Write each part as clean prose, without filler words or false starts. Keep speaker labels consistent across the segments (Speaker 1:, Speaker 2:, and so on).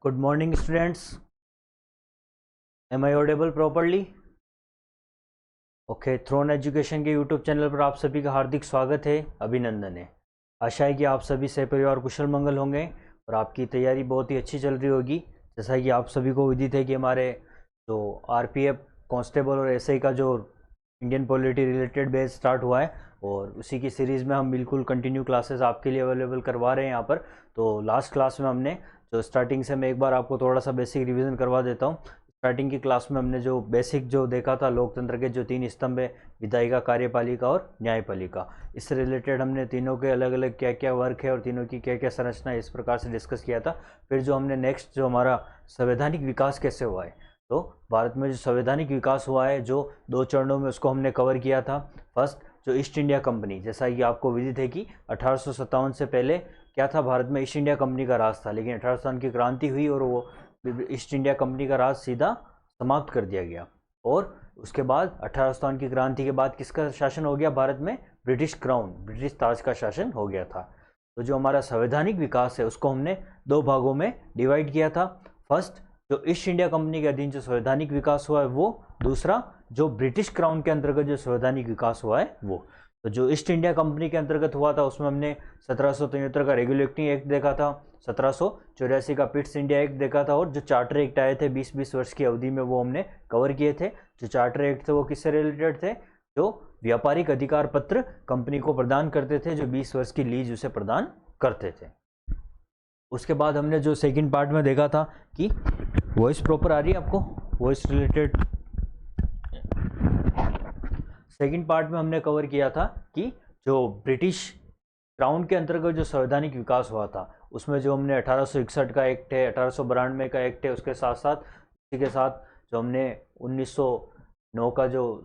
Speaker 1: Good morning, students. Am I audible properly? Okay, Throne education के YouTube channel पर आप सभी का हार्दिक स्वागत है, अभिनंदन है। आशा है कि आप सभी सपरिवार कुशल मंगल होंगे और आपकी तैयारी बहुत ही अच्छी चल रही होगी। जैसा कि आप सभी को विदित है कि हमारे जो आरपीएफ कांस्टेबल और एसआई का जो Indian polity related batch start हुआ है और उसी की सीरीज़ में हम बिल्कुल कंटिन्यू क्लासेस आपके लिए अवेलेबल करवा रहे हैं यहाँ पर। तो लास्ट क्लास में हमने जो स्टार्टिंग से मैं एक बार आपको थोड़ा सा बेसिक रिवीजन करवा देता हूँ। स्टार्टिंग की क्लास में हमने जो बेसिक जो देखा था, लोकतंत्र के जो 3 स्तंभ है, विधायिका, कार्यपालिका और न्यायपालिका, इससे रिलेटेड हमने तीनों के अलग अलग क्या क्या वर्क है और तीनों की क्या क्या संरचना है, इस प्रकार से डिस्कस किया था। फिर जो हमने नेक्स्ट जो हमारा संवैधानिक विकास कैसे हुआ है, तो भारत में जो संवैधानिक विकास हुआ है जो 2 चरणों में, उसको हमने कवर किया था। फर्स्ट जो ईस्ट इंडिया कंपनी, जैसा कि आपको विदित है कि 1857 से पहले क्या था, भारत में ईस्ट इंडिया कंपनी का राज था, लेकिन 1857 की क्रांति हुई और वो ईस्ट इंडिया कंपनी का राज सीधा समाप्त कर दिया गया। और उसके बाद 1857 की क्रांति के बाद किसका शासन हो गया भारत में? ब्रिटिश क्राउन, ब्रिटिश ताज का शासन हो गया था। तो जो हमारा संवैधानिक विकास है उसको हमने 2 भागों में डिवाइड किया था। फर्स्ट जो ईस्ट इंडिया कंपनी के अधीन जो संवैधानिक विकास हुआ है वो, दूसरा जो ब्रिटिश क्राउन के अंतर्गत जो संवैधानिक विकास हुआ है वो। तो जो ईस्ट इंडिया कंपनी के अंतर्गत हुआ था उसमें हमने 1773 का रेगुलेटिंग एक्ट देखा था, 1784 का पिट्स इंडिया एक्ट देखा था, और जो चार्टर एक्ट आए थे 20-20 वर्ष की अवधि में वो हमने कवर किए थे। जो चार्टर एक्ट थे वो किससे रिलेटेड थे? जो व्यापारिक अधिकार पत्र कंपनी को प्रदान करते थे, जो 20 वर्ष की लीज उसे प्रदान करते थे। उसके बाद हमने जो सेकंड पार्ट में देखा था कि वॉइस प्रॉपर आ रही है आपको, वॉइस रिलेटेड सेकंड पार्ट में हमने कवर किया था कि जो ब्रिटिश क्राउन के अंतर्गत जो संवैधानिक विकास हुआ था उसमें जो हमने 1861 का एक्ट है, 1892 का एक्ट है, उसके साथ साथ इसी के साथ जो हमने 1909 का जो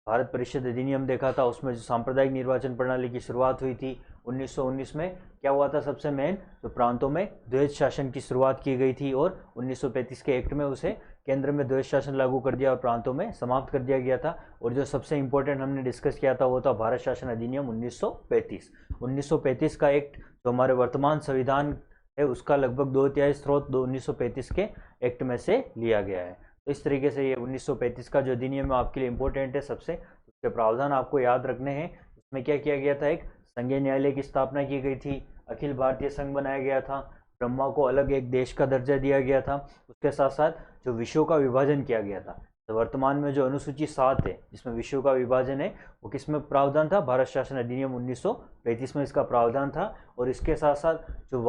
Speaker 1: भारत परिषद अधिनियम देखा था, उसमें जो सांप्रदायिक निर्वाचन प्रणाली की शुरुआत हुई थी 1919 में, क्या हुआ था सबसे मेन, जो प्रांतों में द्वैध शासन की शुरुआत की गई थी और 1935 के एक्ट में उसे केंद्र में द्वैध शासन लागू कर दिया और प्रांतों में समाप्त कर दिया गया था। और जो सबसे इंपॉर्टेंट हमने डिस्कस किया था वो था भारत शासन अधिनियम 1935। 1935 का एक्ट जो हमारे वर्तमान संविधान है उसका लगभग 2/3 स्रोत 1935 के एक्ट में से लिया गया है। तो इस तरीके से ये 1935 का जो अधिनियम है आपके लिए इंपॉर्टेंट है सबसे। उसके प्रावधान आपको याद रखने हैं। उसमें क्या किया गया था? एक संघीय न्यायालय की स्थापना की गई थी, अखिल भारतीय संघ बनाया गया था, ब्रह्मा को अलग एक देश का दर्जा दिया गया था, उसके साथ साथ जो विषयों का विभाजन किया गया था। तो वर्तमान में जो अनुसूची 7 है जिसमें विषयों का विभाजन है वो किसमें प्रावधान था? भारत शासन अधिनियम 1935 में इसका प्रावधान था। और इसके साथ साथ जो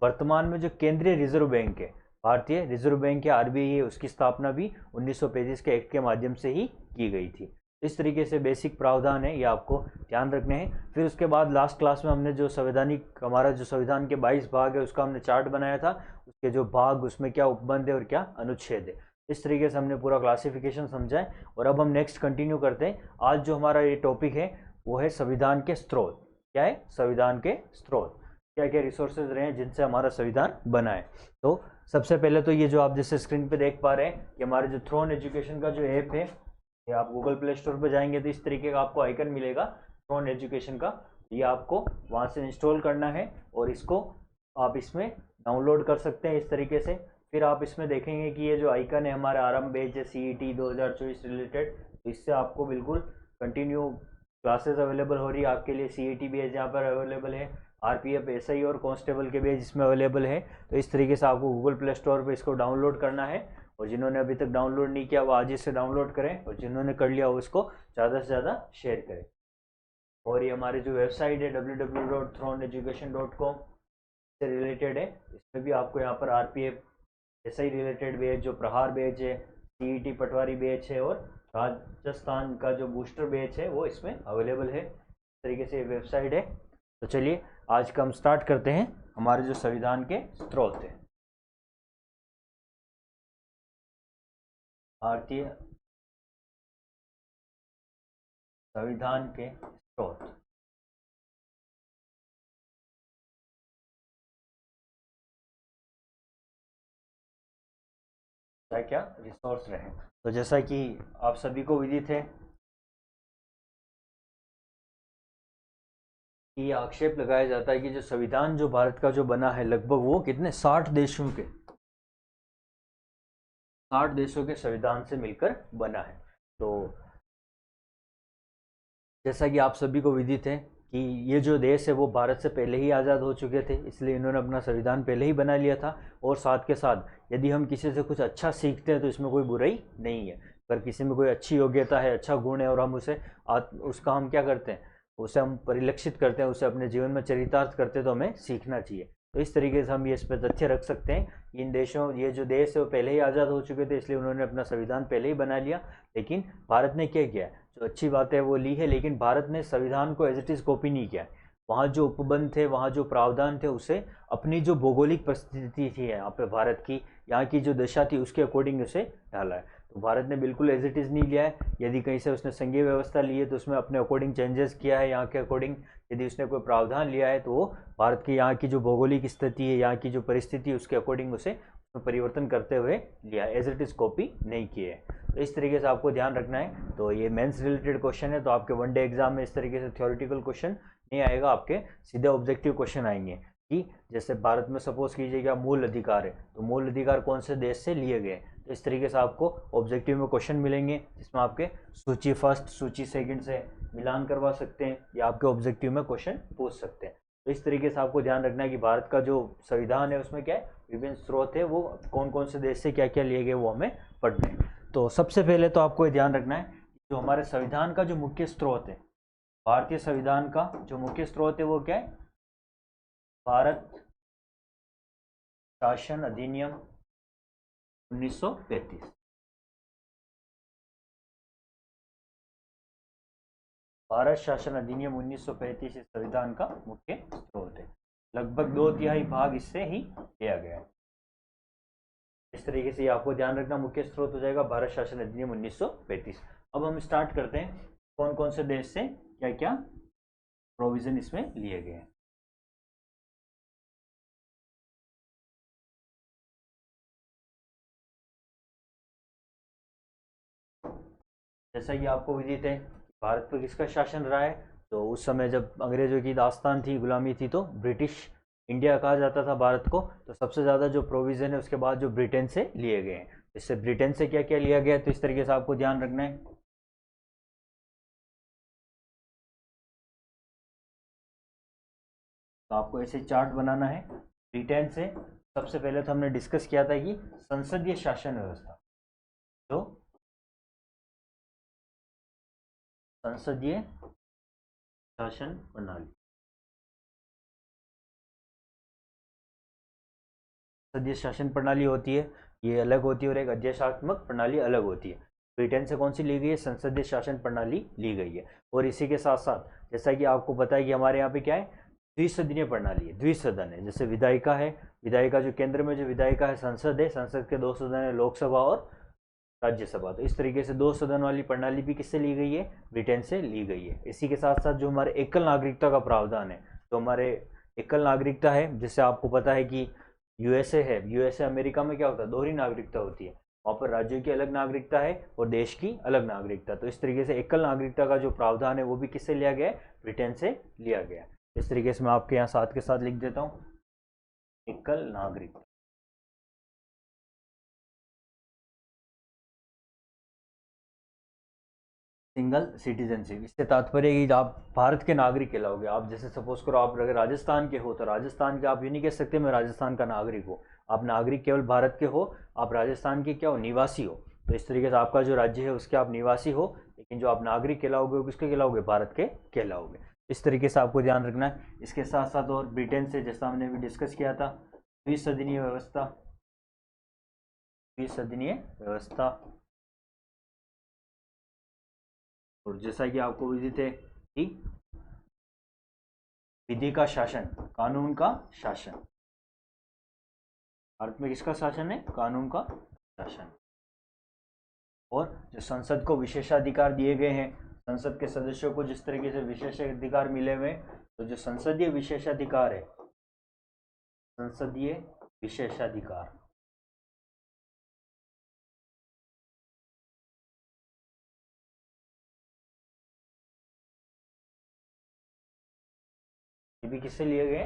Speaker 1: वर्तमान में जो केंद्रीय रिजर्व बैंक है, भारतीय रिजर्व बैंक या आरबीआई है, उसकी स्थापना भी 1935 के एक्ट के माध्यम से ही की गई थी। इस तरीके से बेसिक प्रावधान है, ये आपको ध्यान रखने हैं। फिर उसके बाद लास्ट क्लास में हमने जो संवैधानिक हमारा जो संविधान के 22 भाग है उसका हमने चार्ट बनाया था, उसके जो भाग उसमें क्या उपबंध है और क्या अनुच्छेद है। इस तरीके से हमने पूरा क्लासिफिकेशन समझा है। और अब हम नेक्स्ट कंटिन्यू करते हैं। आज जो हमारा ये टॉपिक है वो है संविधान के स्रोत। क्या है? संविधान के स्रोत, क्या क्या रिसोर्सेज रहे हैं जिनसे हमारा संविधान बना है। तो सबसे पहले तो ये जो आप जैसे स्क्रीन पे देख पा रहे हैं कि हमारे जो थ्रोन एजुकेशन का जो ऐप है, ये आप गूगल प्ले स्टोर पे जाएंगे तो इस तरीके का आपको आइकन मिलेगा थ्रोन एजुकेशन का। ये आपको वहाँ से इंस्टॉल करना है और इसको आप इसमें डाउनलोड कर सकते हैं इस तरीके से। फिर आप इसमें देखेंगे कि ये जो आइकन है हमारा आरंभ बैच है CET 2024 रिलेटेड, तो इससे आपको बिल्कुल कंटिन्यू क्लासेस अवेलेबल हो रही है आपके लिए। CET बैच यहाँ पर अवेलेबल है, RPF SI और कांस्टेबल के बैच इसमें अवेलेबल है। तो इस तरीके से आपको गूगल प्ले स्टोर पर इसको डाउनलोड करना है और जिन्होंने अभी तक डाउनलोड नहीं किया वो आज ही से डाउनलोड करें और जिन्होंने कर लिया वो इसको ज़्यादा से ज़्यादा शेयर करें। और ये हमारी जो वेबसाइट है www.throneeducation.com से रिलेटेड है। इसमें भी आपको यहाँ पर RPF SI रिलेटेड बैच, जो प्रहार बैच है, CET पटवारी बैच है और राजस्थान का जो बूस्टर बैच है वो इसमें अवेलेबल है। इस तरीके से वेबसाइट है। तो चलिए आज का हम स्टार्ट करते हैं। हमारे जो संविधान के स्रोत है, भारतीय संविधान के स्रोत। क्या क्या रिसोर्स रहे? तो जैसा कि आप सभी को विदित है कि ये आक्षेप लगाया जाता है कि जो संविधान जो भारत का जो बना है लगभग वो कितने 60 देशों के 60 देशों के संविधान से मिलकर बना है। तो जैसा कि आप सभी को विदित है कि ये जो देश है वो भारत से पहले ही आज़ाद हो चुके थे, इसलिए इन्होंने अपना संविधान पहले ही बना लिया था। और साथ के साथ यदि हम किसी से कुछ अच्छा सीखते हैं तो इसमें कोई बुराई नहीं है। अगर किसी में कोई अच्छी योग्यता है, अच्छा गुण है और हम उसका हम क्या करते हैं, उसे हम परिलक्षित करते हैं, उसे अपने जीवन में चरितार्थ करते हैं, तो हमें सीखना चाहिए। तो इस तरीके से हम ये इस पर तथ्य रख सकते हैं कि ये जो देश है वो पहले ही आज़ाद हो चुके थे, इसलिए उन्होंने अपना संविधान पहले ही बना लिया। लेकिन भारत ने क्या किया, जो अच्छी बात है वो ली है, लेकिन भारत ने संविधान को एज इट इज़ कॉपी नहीं किया। वहाँ जो उपबंध थे, वहाँ जो प्रावधान थे, उसे अपनी जो भौगोलिक परिस्थिति थी यहाँ पे भारत की, यहाँ की जो दशा थी उसके अकॉर्डिंग उसे डाला है। तो भारत ने बिल्कुल एज इट इज़ नहीं लिया है। यदि कहीं से उसने संघीय व्यवस्था ली है तो उसमें अपने अकॉर्डिंग चेंजेस किया है यहाँ के अकॉर्डिंग। यदि उसने कोई प्रावधान लिया है तो वो भारत की यहाँ की जो भौगोलिक स्थिति है, यहाँ की जो परिस्थिति है, उसके अकॉर्डिंग उसे परिवर्तन करते हुए लिया, एज इट इज़ कॉपी नहीं किए है। तो इस तरीके से आपको ध्यान रखना है। तो ये मेंस रिलेटेड क्वेश्चन है, तो आपके वनडे एग्जाम में इस तरीके से थ्योरेटिकल क्वेश्चन नहीं आएगा, आपके सीधे ऑब्जेक्टिव क्वेश्चन आएंगे कि जैसे भारत में सपोज कीजिएगा मूल अधिकार है, तो मूल अधिकार कौन से देश से लिए गए। तो इस तरीके से आपको ऑब्जेक्टिव में क्वेश्चन मिलेंगे जिसमें आपके सूची फर्स्ट सूची सेकंड से मिलान करवा सकते हैं या आपके ऑब्जेक्टिव में क्वेश्चन पूछ सकते हैं। तो इस तरीके से आपको ध्यान रखना है कि भारत का जो संविधान है उसमें क्या है, विभिन्न स्रोत है, वो कौन कौन से देश से क्या क्या लिए गए वो हमें पढ़ने हैं। तो सबसे पहले तो आपको ये ध्यान रखना है जो हमारे संविधान का जो मुख्य स्रोत है, भारतीय संविधान का जो मुख्य स्रोत है वो क्या है, भारत शासन अधिनियम 1935। भारत शासन अधिनियम 1935 इस संविधान का मुख्य स्रोत है। लगभग 2/3 भाग इससे ही लिया गया है। इस तरीके से आपको ध्यान रखना, मुख्य स्रोत हो जाएगा भारत शासन अधिनियम 1935। अब हम स्टार्ट करते हैं कौन कौन से देश से क्या क्या प्रोविजन इसमें लिए गए हैं। जैसा कि आपको विदित है भारत पर किसका शासन रहा है, तो उस समय जब अंग्रेजों की दास्तान थी, गुलामी थी, तो ब्रिटिश इंडिया कहा जाता था भारत को। तो सबसे ज़्यादा जो प्रोविज़न है उसके बाद जो ब्रिटेन से लिए गए हैं, इससे ब्रिटेन से क्या क्या लिया गया, तो इस तरीके से आपको ध्यान रखना है। तो आपको ऐसे चार्ट बनाना है। ब्रिटेन से सबसे पहले तो हमने डिस्कस किया था कि संसदीय शासन व्यवस्था, जो संसदीय शासन प्रणाली, संसदीय शासन प्रणाली होती है, ये अलग होती है, और एक अध्यक्षात्मक प्रणाली अलग होती है। ब्रिटेन से कौन सी ली गई है, संसदीय शासन प्रणाली ली गई है। और इसी के साथ साथ जैसा कि आपको पता है कि हमारे यहाँ पे क्या है, द्विसदनीय प्रणाली है, द्विसदन है। जैसे विधायिका है, विधायिका जो केंद्र में जो विधायिका है, संसद है, संसद के 2 सदन है, लोकसभा और राज्यसभा। तो इस तरीके से 2 सदन वाली प्रणाली भी किससे ली गई है, ब्रिटेन से ली गई है। इसी के साथ साथ जो हमारे एकल नागरिकता का प्रावधान है, तो हमारे एकल नागरिकता है, जिससे आपको पता है कि यूएसए है, यूएसए अमेरिका में क्या होता है, दोहरी नागरिकता होती है। वहाँ पर राज्यों की अलग नागरिकता है और देश की अलग नागरिकता। तो इस तरीके से एकल नागरिकता का जो प्रावधान है वो भी किससे लिया गया है, ब्रिटेन से लिया गया है। इस तरीके से मैं आपके यहाँ साथ के साथ लिख देता हूँ, एकल नागरिकता, सिंगल सिटीजनशिप। इससे तात्पर्य कि आप भारत के नागरिक कहलाओगे। आप जैसे सपोज करो आप अगर राजस्थान के हो, तो राजस्थान के आप ये नहीं कह सकते मैं राजस्थान का नागरिक हूँ। आप नागरिक केवल भारत के हो, आप राजस्थान के क्या हो, निवासी हो। तो इस तरीके से आपका जो राज्य है उसके आप निवासी हो, लेकिन जो आप नागरिक कहलाओगे वो किसके कहलाओगे, भारत के कहलाओगे। इस तरीके से आपको ध्यान रखना है। इसके साथ साथ और ब्रिटेन से जैसा हमने अभी डिस्कस किया था, द्विसदनीय व्यवस्था, द्विसदनीय व्यवस्था। और जैसा कि आपको विदित है कि विधि का शासन, कानून का शासन, भारत में किसका शासन है, कानून का शासन। और जो संसद को विशेषाधिकार दिए गए हैं, संसद के सदस्यों को जिस तरीके से विशेषाधिकार मिले हुए, तो जो संसदीय विशेषाधिकार है, संसदीय विशेषाधिकार, ये भी किससे लिए गए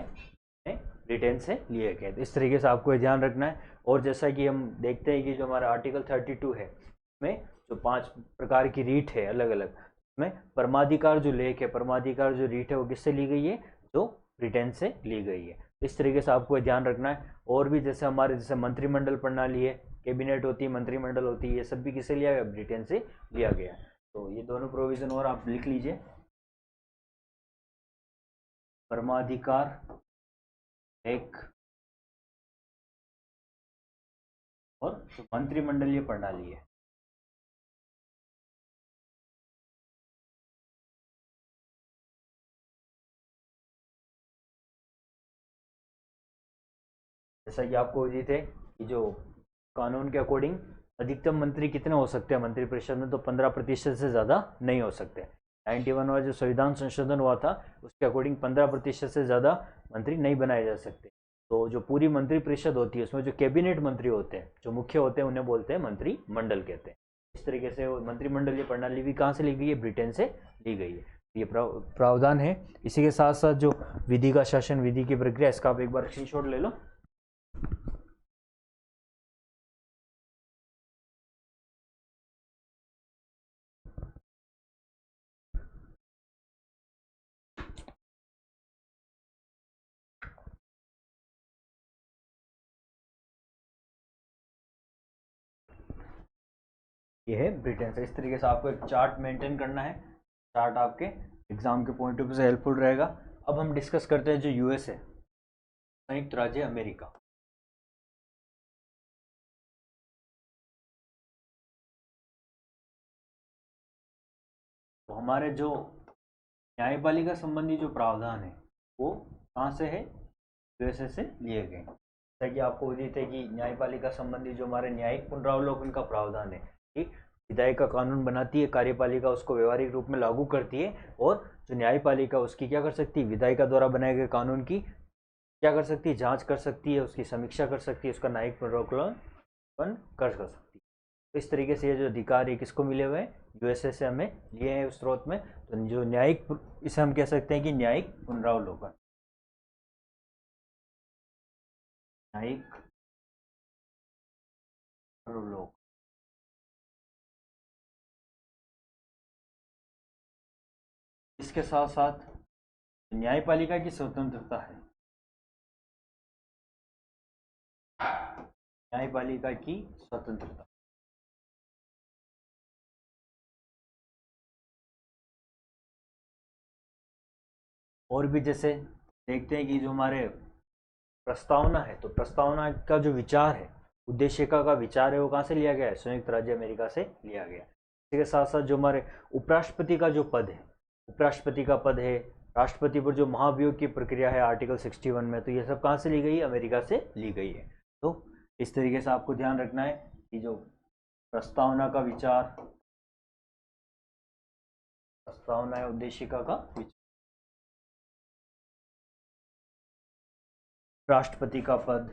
Speaker 1: हैं, ब्रिटेन से लिए गए। तो इस तरीके से आपको ये ध्यान रखना है। और जैसा कि हम देखते हैं कि जो हमारा आर्टिकल 32 है उसमें जो 5 प्रकार की रीट है अलग अलग, उसमें परमाधिकार जो लेख है, परमाधिकार जो रीट है वो किससे ली गई है, जो ब्रिटेन से ली गई है। इस तरीके से आपको ध्यान रखना है। और भी जैसे हमारे जैसे मंत्रिमंडल प्रणाली है, कैबिनेट होती है, मंत्रिमंडल होती है, ये सब भी किससे लिया गया, ब्रिटेन से लिया गया। तो ये दोनों प्रोविजन और आप लिख लीजिए, परमाधिकार एक और जो मंत्रिमंडलीय प्रणाली है। जैसा कि आपको उचित है कि जो कानून के अकॉर्डिंग अधिकतम मंत्री कितने हो सकते हैं मंत्रिपरिषद में, तो 15% से ज़्यादा नहीं हो सकते। 91 वाला जो संविधान संशोधन हुआ था उसके अकॉर्डिंग 15% से ज़्यादा मंत्री नहीं बनाए जा सकते। तो जो पूरी मंत्रिपरिषद होती है उसमें जो कैबिनेट मंत्री होते हैं, जो मुख्य होते हैं, उन्हें बोलते हैं मंत्रिमंडल कहते हैं। इस तरीके से मंत्रिमंडलीय प्रणाली भी कहाँ से ली गई है, ब्रिटेन से ली गई है। ये प्रावधान है। इसी के साथ साथ जो विधि का शासन, विधि की प्रक्रिया, इसका आप एक बार स्क्रीनशॉट ले लो। ये है ब्रिटेन से। इस तरीके से आपको एक चार्ट मेंटेन करना है। चार्ट आपके एग्जाम के पॉइंट ऑफ व्यू से हेल्पफुल रहेगा। अब हम डिस्कस करते हैं जो यूएस है, संयुक्त राज्य अमेरिका। तो हमारे जो न्यायपालिका संबंधी जो प्रावधान है वो कहाँ से है, यूएसए से लिए गए। जैसा कि आपको उचित है कि न्यायपालिका संबंधी जो हमारे न्यायिक पुनरावलोकन का प्रावधान है कि विधायिका का कानून बनाती है, कार्यपालिका उसको व्यवहारिक रूप में लागू करती है, और जो न्यायपालिका उसकी क्या कर सकती है, विधायिका द्वारा बनाए गए कानून की क्या कर सकती है, जांच कर सकती है, उसकी समीक्षा कर सकती है, उसका न्यायिक पुनरावलोकन कर सकती है। तो इस तरीके से ये जो अधिकार है किसको मिले हुए हैं, यूएसए से हमें लिए हैं उस स्रोत में। तो जो न्यायिक, इसे हम कह सकते हैं कि न्यायिक पुनरावलोकन, न्यायिक पुनरावलोकन। इसके साथ साथ न्यायपालिका की स्वतंत्रता है, न्यायपालिका की स्वतंत्रता। और भी जैसे देखते हैं कि जो हमारे प्रस्तावना है, तो प्रस्तावना का जो विचार है, उद्देशिका का विचार है, वो कहाँ से लिया गया है, संयुक्त राज्य अमेरिका से लिया गया। इसी के साथ साथ जो हमारे उपराष्ट्रपति का जो पद है, उपराष्ट्रपति का पद है, राष्ट्रपति पर जो महाभियोग की प्रक्रिया है आर्टिकल 61 में, तो ये सब कहाँ से ली गई है, अमेरिका से ली गई है। तो इस तरीके से आपको ध्यान रखना है कि जो प्रस्तावना का विचार, प्रस्तावना है, उद्देशिका का विचार, राष्ट्रपति का पद,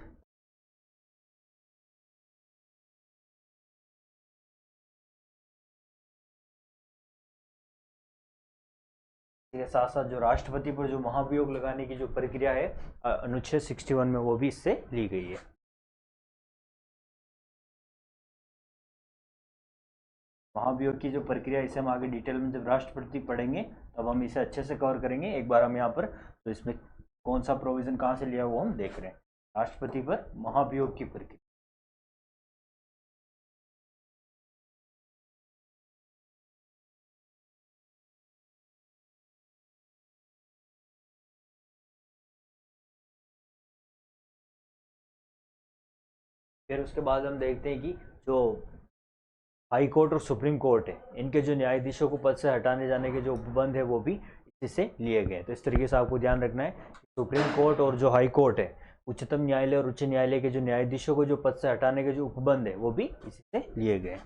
Speaker 1: के साथ साथ जो राष्ट्रपति पर जो महाभियोग लगाने की जो प्रक्रिया है अनुच्छेद 61 में, वो भी इससे ली गई है। महाभियोग की जो प्रक्रिया, इसे हम आगे डिटेल में जब राष्ट्रपति पढ़ेंगे तब हम इसे अच्छे से कवर करेंगे। एक बार हम यहाँ पर तो इसमें कौन सा प्रोविजन कहाँ से लिया वो हम देख रहे हैं, राष्ट्रपति पर महाभियोग की प्रक्रिया। फिर उसके बाद हम देखते हैं कि जो हाई कोर्ट और सुप्रीम कोर्ट है, इनके जो न्यायाधीशों को पद से हटाने जाने के जो उपबंध है वो भी इसी से लिए गए। तो इस तरीके से आपको ध्यान रखना है, सुप्रीम कोर्ट और जो हाई कोर्ट है, उच्चतम न्यायालय और उच्च न्यायालय के जो न्यायाधीशों को जो पद से हटाने के जो उपबंध है वो भी इसी से लिए गए।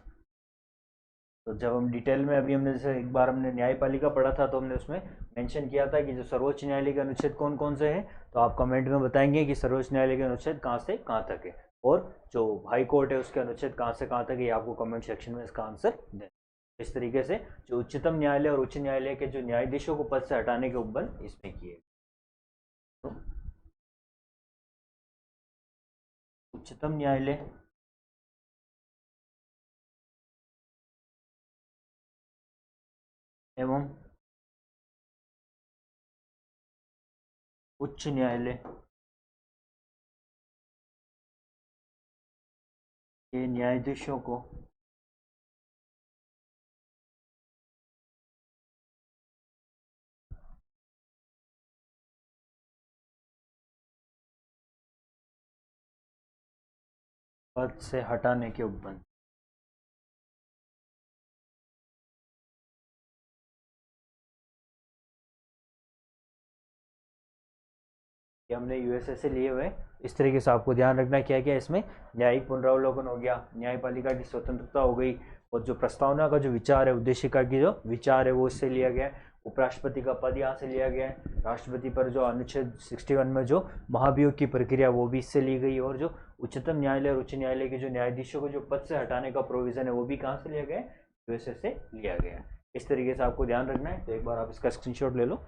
Speaker 1: तो जब हम डिटेल में, अभी हमने जैसे एक बार हमने न्यायपालिका पढ़ा था तो हमने उसमें मेंशन किया था कि जो सर्वोच्च न्यायालय के अनुच्छेद कौन कौन से हैं, तो आप कमेंट में बताएंगे कि सर्वोच्च न्यायालय के अनुच्छेद कहाँ से कहाँ तक है, और जो हाई कोर्ट है उसके अनुच्छेद कहाँ से कहाँ तक है, ये आपको कमेंट सेक्शन में इसका आंसर दें। इस तरीके से जो उच्चतम न्यायालय और उच्च न्यायालय के जो न्यायाधीशों को पद से हटाने के उपबंध इसमें किए। तो उच्चतम न्यायालय, एवं उच्च न्यायालय के न्यायाधीशों को पद से हटाने के उपबंध। ये हमने यूएसए से लिए हुए। इस तरीके से आपको ध्यान रखना क्या क्या इसमें न्यायिक पुनरावलोकन हो गया, न्यायपालिका की स्वतंत्रता हो गई, और जो प्रस्तावना का जो विचार है, उद्देशिका की जो विचार है वो इससे लिया गया है। उपराष्ट्रपति का पद यहाँ से लिया गया है। राष्ट्रपति पर जो अनुच्छेद 61 में जो महाभियोग की प्रक्रिया वो भी इससे ली गई, और जो उच्चतम न्यायालय और उच्च न्यायालय के जो न्यायाधीशों को जो पद से हटाने का प्रोविजन है वो भी कहाँ से लिया गया है, यूएसए से लिया गया है। इस तरीके से आपको ध्यान रखना है। तो एक बार आप इसका स्क्रीनशॉट ले लो।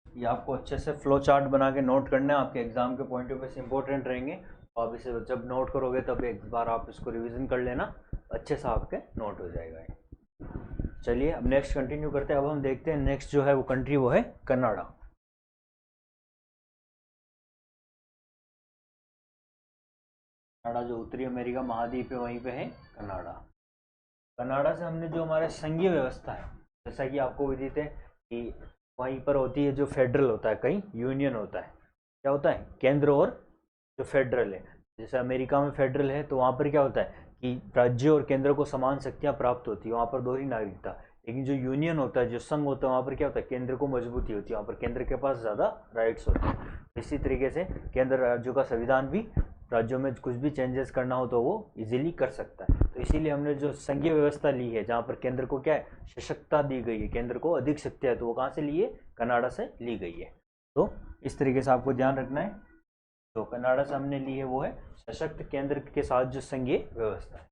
Speaker 1: ये आपको अच्छे से फ्लो चार्ट बना के नोट करना है, आपके एग्जाम के पॉइंट ऑफ व्यू से इंपॉर्टेंट रहेंगे। और आप इसे जब नोट करोगे तब एक बार आप इसको रिवीजन कर लेना, अच्छे से आपके नोट हो जाएगा ये। चलिए अब नेक्स्ट कंटिन्यू करते हैं। अब हम देखते हैं नेक्स्ट जो है वो कंट्री वो है कनाडा। कनाडा जो उत्तरी अमेरिका महाद्वीप है वहीं पे है कनाडा। कनाडा से हमने जो हमारा संघीय व्यवस्था है, जैसा कि आपको विदित है कि वहीं पर होती है जो फेडरल होता है, कहीं यूनियन होता है। क्या होता है, केंद्र और जो फेडरल है। जैसे अमेरिका में फेडरल है तो वहाँ पर क्या होता है कि राज्य और केंद्र को समान शक्तियाँ प्राप्त होती है, वहाँ पर दोहरी नागरिकता। लेकिन जो यूनियन होता है, जो संघ होता है, वहाँ पर क्या होता है, केंद्र को मजबूती होती है, वहाँ पर केंद्र के पास ज़्यादा राइट्स होते हैं। इसी तरीके से केंद्र राज्यों का संविधान भी राज्यों में कुछ भी चेंजेस करना हो तो वो इजीली कर सकता है। तो इसीलिए हमने जो संघीय व्यवस्था ली है, जहाँ पर केंद्र को क्या है, सशक्तता दी गई है, केंद्र को अधिक शक्ति है, तो वो कहाँ से ली है, कनाडा से ली गई है। तो इस तरीके से आपको ध्यान रखना है। तो कनाडा से हमने ली है वो है सशक्त केंद्र के साथ जो संघीय व्यवस्था है,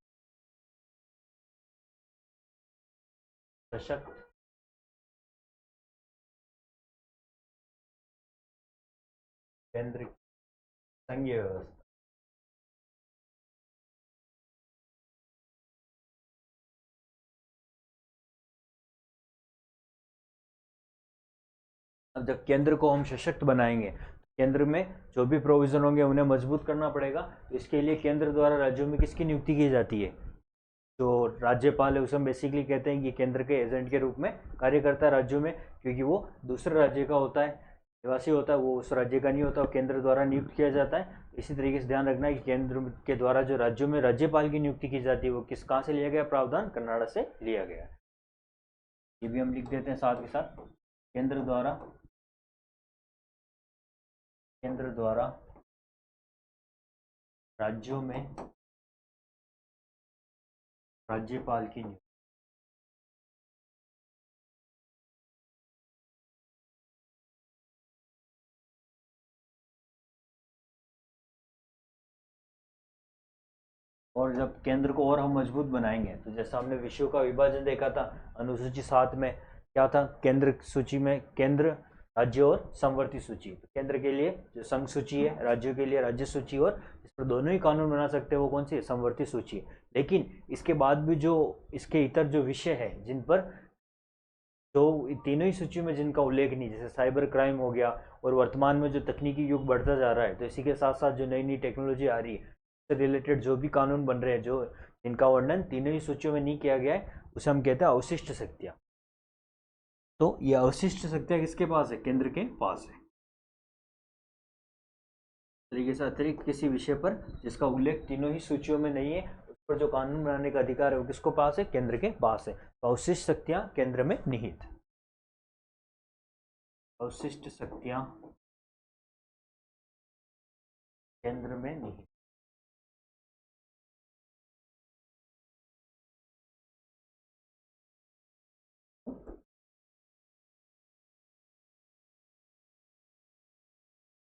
Speaker 1: सशक्त केंद्र संघीय व्यवस्था। अब जब केंद्र को हम सशक्त बनाएंगे, केंद्र में जो भी प्रोविजन होंगे उन्हें मजबूत करना पड़ेगा। तो इसके लिए केंद्र द्वारा राज्यों में किसकी नियुक्ति की जाती है, जो राज्यपाल है उसे हम बेसिकली कहते हैं कि केंद्र के एजेंट के रूप में कार्य करता है राज्यों में, क्योंकि वो दूसरे राज्य का होता है, निवासी होता है, वो उस राज्य का नहीं होता, वो केंद्र द्वारा नियुक्त किया जाता है। इसी तरीके से ध्यान रखना है कि केंद्र के द्वारा जो राज्यों में राज्यपाल की नियुक्ति की जाती है वो किस कहाँ से लिया गया प्रावधान, कनाडा से लिया गया। ये भी हम लिख देते हैं साथ के साथ। केंद्र द्वारा, केंद्र द्वारा राज्यों में राज्यपाल की नियुक्ति। और जब केंद्र को और हम मजबूत बनाएंगे, तो जैसा हमने विषयों का विभाजन देखा था अनुसूची 7 में, क्या था, केंद्र सूची में केंद्र, राज्य और समवर्ती सूची। तो केंद्र के लिए जो संघ सूची है, राज्यों के लिए राज्य सूची, और इस पर दोनों ही कानून बना सकते हैं वो कौन सी, समवर्ती सूची। लेकिन इसके बाद भी जो इसके इतर जो विषय है जिन पर जो तीनों ही सूची में जिनका उल्लेख नहीं, जैसे साइबर क्राइम हो गया, और वर्तमान में जो तकनीकी युग बढ़ता जा रहा है, तो इसी के साथ साथ जो नई नई टेक्नोलॉजी आ रही है से रिलेटेड जो भी कानून बन रहे हैं, जो जिनका वर्णन तीनों ही सूचियों में नहीं किया गया है, उसे हम कहते हैं अवशिष्ट शक्तियाँ। तो ये अवशिष्ट शक्तियाँ किसके पास है, केंद्र के पास है। तरीके से अतिरिक्त किसी विषय पर जिसका उल्लेख तीनों ही सूचियों में नहीं है, उस पर जो कानून बनाने का अधिकार है वो किसको पास है, केंद्र के पास है। तो अवशिष्ट शक्तियाँ केंद्र में निहित, अवशिष्ट शक्तियाँ केंद्र में निहित।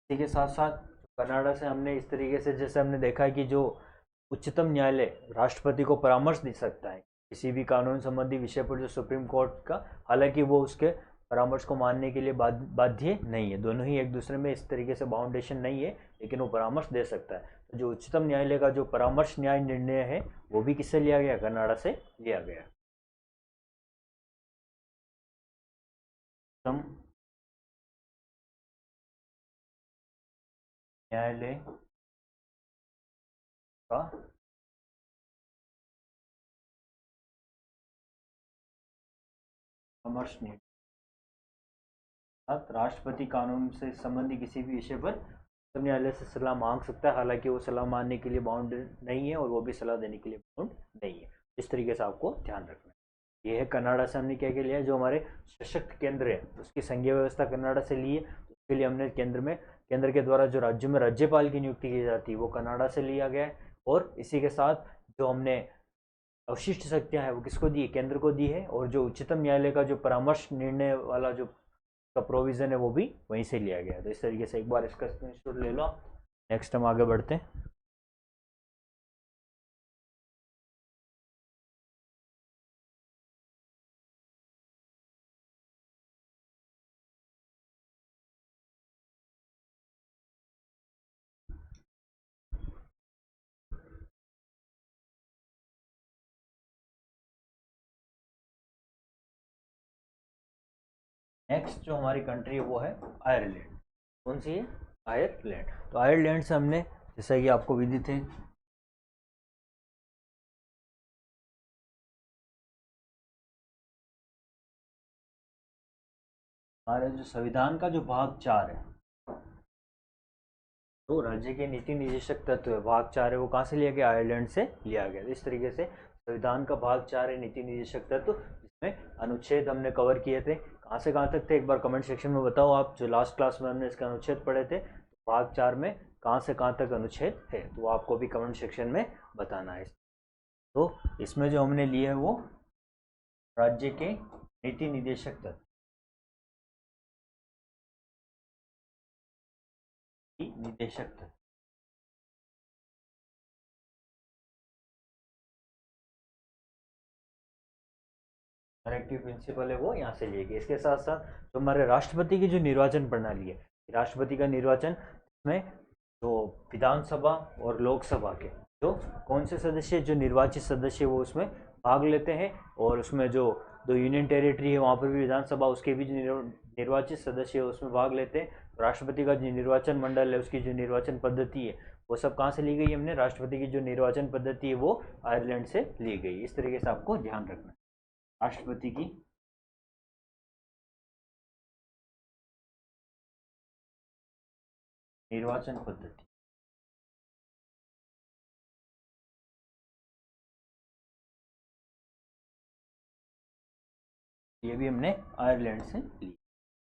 Speaker 1: इसी के साथ साथ कनाडा से हमने इस तरीके से, जैसे हमने देखा है कि जो उच्चतम न्यायालय राष्ट्रपति को परामर्श दे सकता है किसी भी कानून संबंधी विषय पर, जो सुप्रीम कोर्ट का, हालांकि वो उसके परामर्श को मानने के लिए बाध्य नहीं है, दोनों ही एक दूसरे में इस तरीके से बाउंडेशन नहीं है, लेकिन वो परामर्श दे सकता है। तो जो उच्चतम न्यायालय का जो परामर्श न्याय निर्णय है वो भी किससे लिया गया, कनाडा से लिया गया। उच्चतम न्यायालय का परामर्श निर्णय, राष्ट्रपति कानून से संबंधी किसी भी विषय पर उच्चतम न्यायालय से सलाह मांग सकता है, हालांकि वो सलाह मानने के लिए बाउंड नहीं है और वो भी सलाह देने के लिए बाउंड नहीं है। इस तरीके से आपको ध्यान रखना है। ये है कनाडा से हमने क्या क्या लिया है, जो हमारे सशक्त केंद्र है उसकी संघीय व्यवस्था कनाडा से ली है, उसके लिए हमने केंद्र के द्वारा जो राज्यों में राज्यपाल की नियुक्ति की जाती है वो कनाडा से लिया गया है। और इसी के साथ जो हमने अवशिष्ट शक्तियां हैं वो किसको दी है, केंद्र को दी है। और जो उच्चतम न्यायालय का जो परामर्श निर्णय वाला जो का प्रोविजन है वो भी वहीं से लिया गया है। तो इस तरीके से एक बार इसका स्क्रीनशॉट ले लो। नेक्स्ट हम आगे बढ़ते हैं। नेक्स्ट जो हमारी कंट्री है वो है आयरलैंड। कौन सी है, आयरलैंड। तो आयरलैंड से हमने, जैसा कि आपको विदित है, हमारे जो संविधान का जो भाग 4 है, तो राज्य के नीति निदेशक तत्व है, भाग 4 है, वो कहाँ से लिया गया, आयरलैंड से लिया गया। तो इस तरीके से संविधान का भाग 4 है नीति निदेशक तत्व, जिसमें अनुच्छेद हमने कवर किए थे। कहाँ से कहाँ तक थे एक बार कमेंट सेक्शन में बताओ आप, जो लास्ट क्लास में हमने इसके अनुच्छेद पढ़े थे, भाग 4 में कहाँ से कहाँ तक अनुच्छेद है, तो वो आपको भी कमेंट सेक्शन में बताना है। तो इसमें जो हमने लिए है वो राज्य के नीति निदेशक तत्व, निदेशक तत्व, करेक्टिव प्रिंसिपल है वो यहाँ से लिए गए। इसके साथ साथ जो हमारे राष्ट्रपति की जो निर्वाचन प्रणाली है, राष्ट्रपति का निर्वाचन इसमें जो विधानसभा और लोकसभा के जो कौन से सदस्य, जो निर्वाचित सदस्य वो उसमें भाग लेते हैं, और उसमें जो दो यूनियन टेरिटरी है वहाँ पर भी विधानसभा, उसके भी जो निर्वाचित सदस्य है उसमें भाग लेते हैं। राष्ट्रपति का जो निर्वाचन मंडल है उसकी जो निर्वाचन पद्धति है वो सब कहाँ से ली गई, हमने राष्ट्रपति की जो निर्वाचन पद्धति है वो आयरलैंड से ली गई। इस तरीके से आपको ध्यान रखना है राष्ट्रपति की निर्वाचन पद्धति, ये भी हमने आयरलैंड से ली।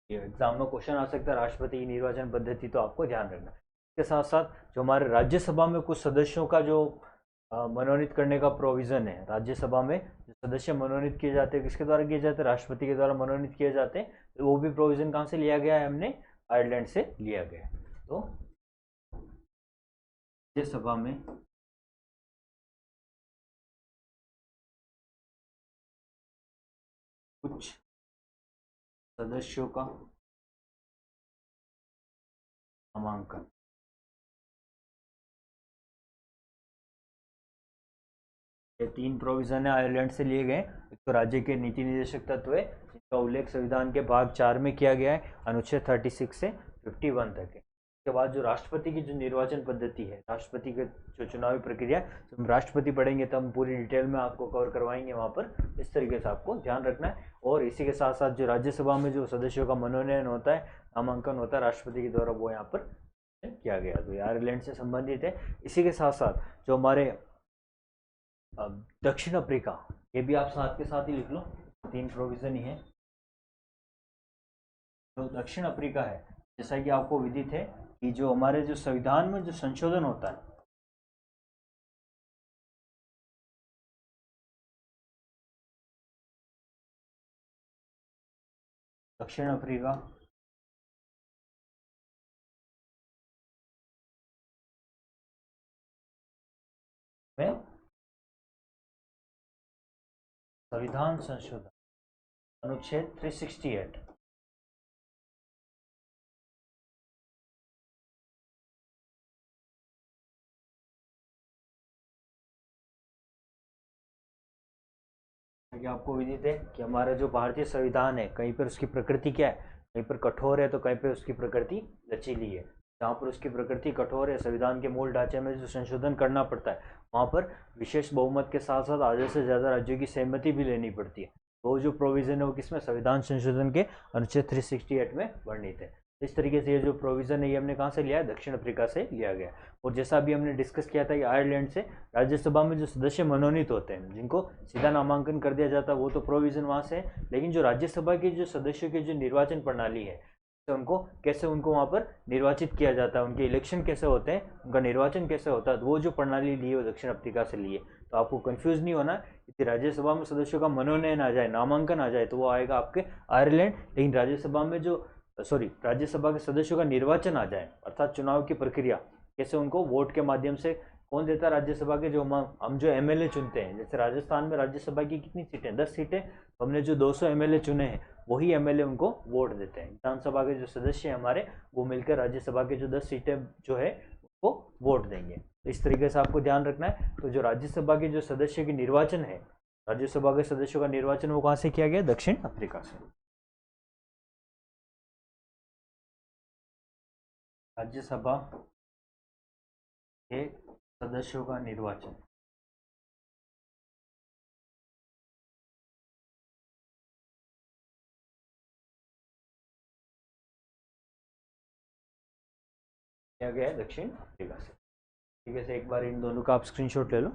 Speaker 1: ये एग्जाम में क्वेश्चन आ सकता है राष्ट्रपति की निर्वाचन पद्धति, तो आपको ध्यान रखना। इसके साथ साथ जो हमारे राज्यसभा में कुछ सदस्यों का जो मनोनीत करने का प्रोविजन है, राज्यसभा में जो सदस्य मनोनीत किए जाते हैं किसके द्वारा किए जाते हैं, राष्ट्रपति के द्वारा मनोनीत किए जाते हैं। तो वो भी प्रोविजन कहाँ से लिया गया है, हमने आयरलैंड से लिया गया है। तो राज्यसभा में कुछ सदस्यों का नामांकन, ये 3 प्रोविजन है आयरलैंड से लिए गए। एक तो राज्य के नीति निदेशक तत्व है जिसका उल्लेख संविधान के भाग 4 में किया गया है, अनुच्छेद 36 से 51 तक है। उसके बाद जो राष्ट्रपति की जो निर्वाचन पद्धति है, राष्ट्रपति के जो चुनावी प्रक्रिया, जब हम राष्ट्रपति पढ़ेंगे तब हम पूरी डिटेल में आपको कवर करवाएंगे वहाँ पर। इस तरीके से आपको ध्यान रखना है। और इसी के साथ साथ जो राज्यसभा में जो सदस्यों का मनोनयन होता है, नामांकन होता है राष्ट्रपति के द्वारा, वो यहाँ पर किया गया। तो आयरलैंड से संबंधित है। इसी के साथ साथ जो हमारे दक्षिण अफ्रीका, ये भी आप साथ के साथ ही लिख लो, 3 प्रोविजन ही है। जो दक्षिण अफ्रीका है, जैसा कि आपको विदित है कि जो हमारे जो संविधान में जो संशोधन होता है, दक्षिण अफ्रीका में संविधान संशोधन अनुच्छेद 368। आपको विदित है कि हमारा जो भारतीय संविधान है, कहीं पर उसकी प्रकृति क्या है, कहीं पर कठोर है तो कहीं पर उसकी प्रकृति लचीली है। जहाँ पर उसकी प्रकृति कठोर है, संविधान के मूल ढांचे में जो संशोधन करना पड़ता है, वहाँ पर विशेष बहुमत के साथ साथ आधे से ज़्यादा राज्यों की सहमति भी लेनी पड़ती है। वो जो प्रोविज़न है वो किसमें, संविधान संशोधन के अनुच्छेद 368 में वर्णित है। इस तरीके से ये जो प्रोविज़न है ये हमने कहाँ से लिया है, दक्षिण अफ्रीका से लिया गया। और जैसा अभी हमने डिस्कस किया था कि आयरलैंड से राज्यसभा में जो सदस्य मनोनीत होते हैं, जिनको सीधा नामांकन कर दिया जाता है, वो तो प्रोविज़न वहाँ से है। लेकिन जो राज्यसभा के जो सदस्यों की जो निर्वाचन प्रणाली है, तो उनको कैसे, उनको वहाँ पर निर्वाचित किया जाता है, उनके इलेक्शन कैसे होते हैं, उनका निर्वाचन कैसे होता है, वो जो प्रणाली ली है वो दक्षिण अफ्रीका से ली है। तो आपको कंफ्यूज नहीं होना, यदि राज्यसभा में सदस्यों का मनोनयन आ जाए, नामांकन आ जाए, तो वो आएगा आपके आयरलैंड। लेकिन राज्यसभा में जो राज्यसभा के सदस्यों का निर्वाचन आ जाए, अर्थात चुनाव की प्रक्रिया कैसे, उनको वोट के माध्यम से कौन देता है, राज्यसभा के जो हम जो एमएलए चुनते हैं। जैसे राजस्थान में राज्यसभा की कितनी सीटें, 10 सीटें, तो हमने जो 200 एमएलए चुने हैं, वही एमएलए उनको वोट देते हैं। विधानसभा के जो सदस्य हैं हमारे, वो मिलकर राज्यसभा के जो 10 सीटें जो है वो वोट देंगे। तो इस तरीके से आपको ध्यान रखना है। तो जो राज्यसभा के जो सदस्य के निर्वाचन है, राज्यसभा के सदस्यों का निर्वाचन वो कहाँ से किया गया, दक्षिण अफ्रीका से। राज्यसभा के सदस्यों का निर्वाचन किया गया है दक्षिण अफ्रीका से। ठीक है, एक बार इन दोनों का आप स्क्रीनशॉट ले लो।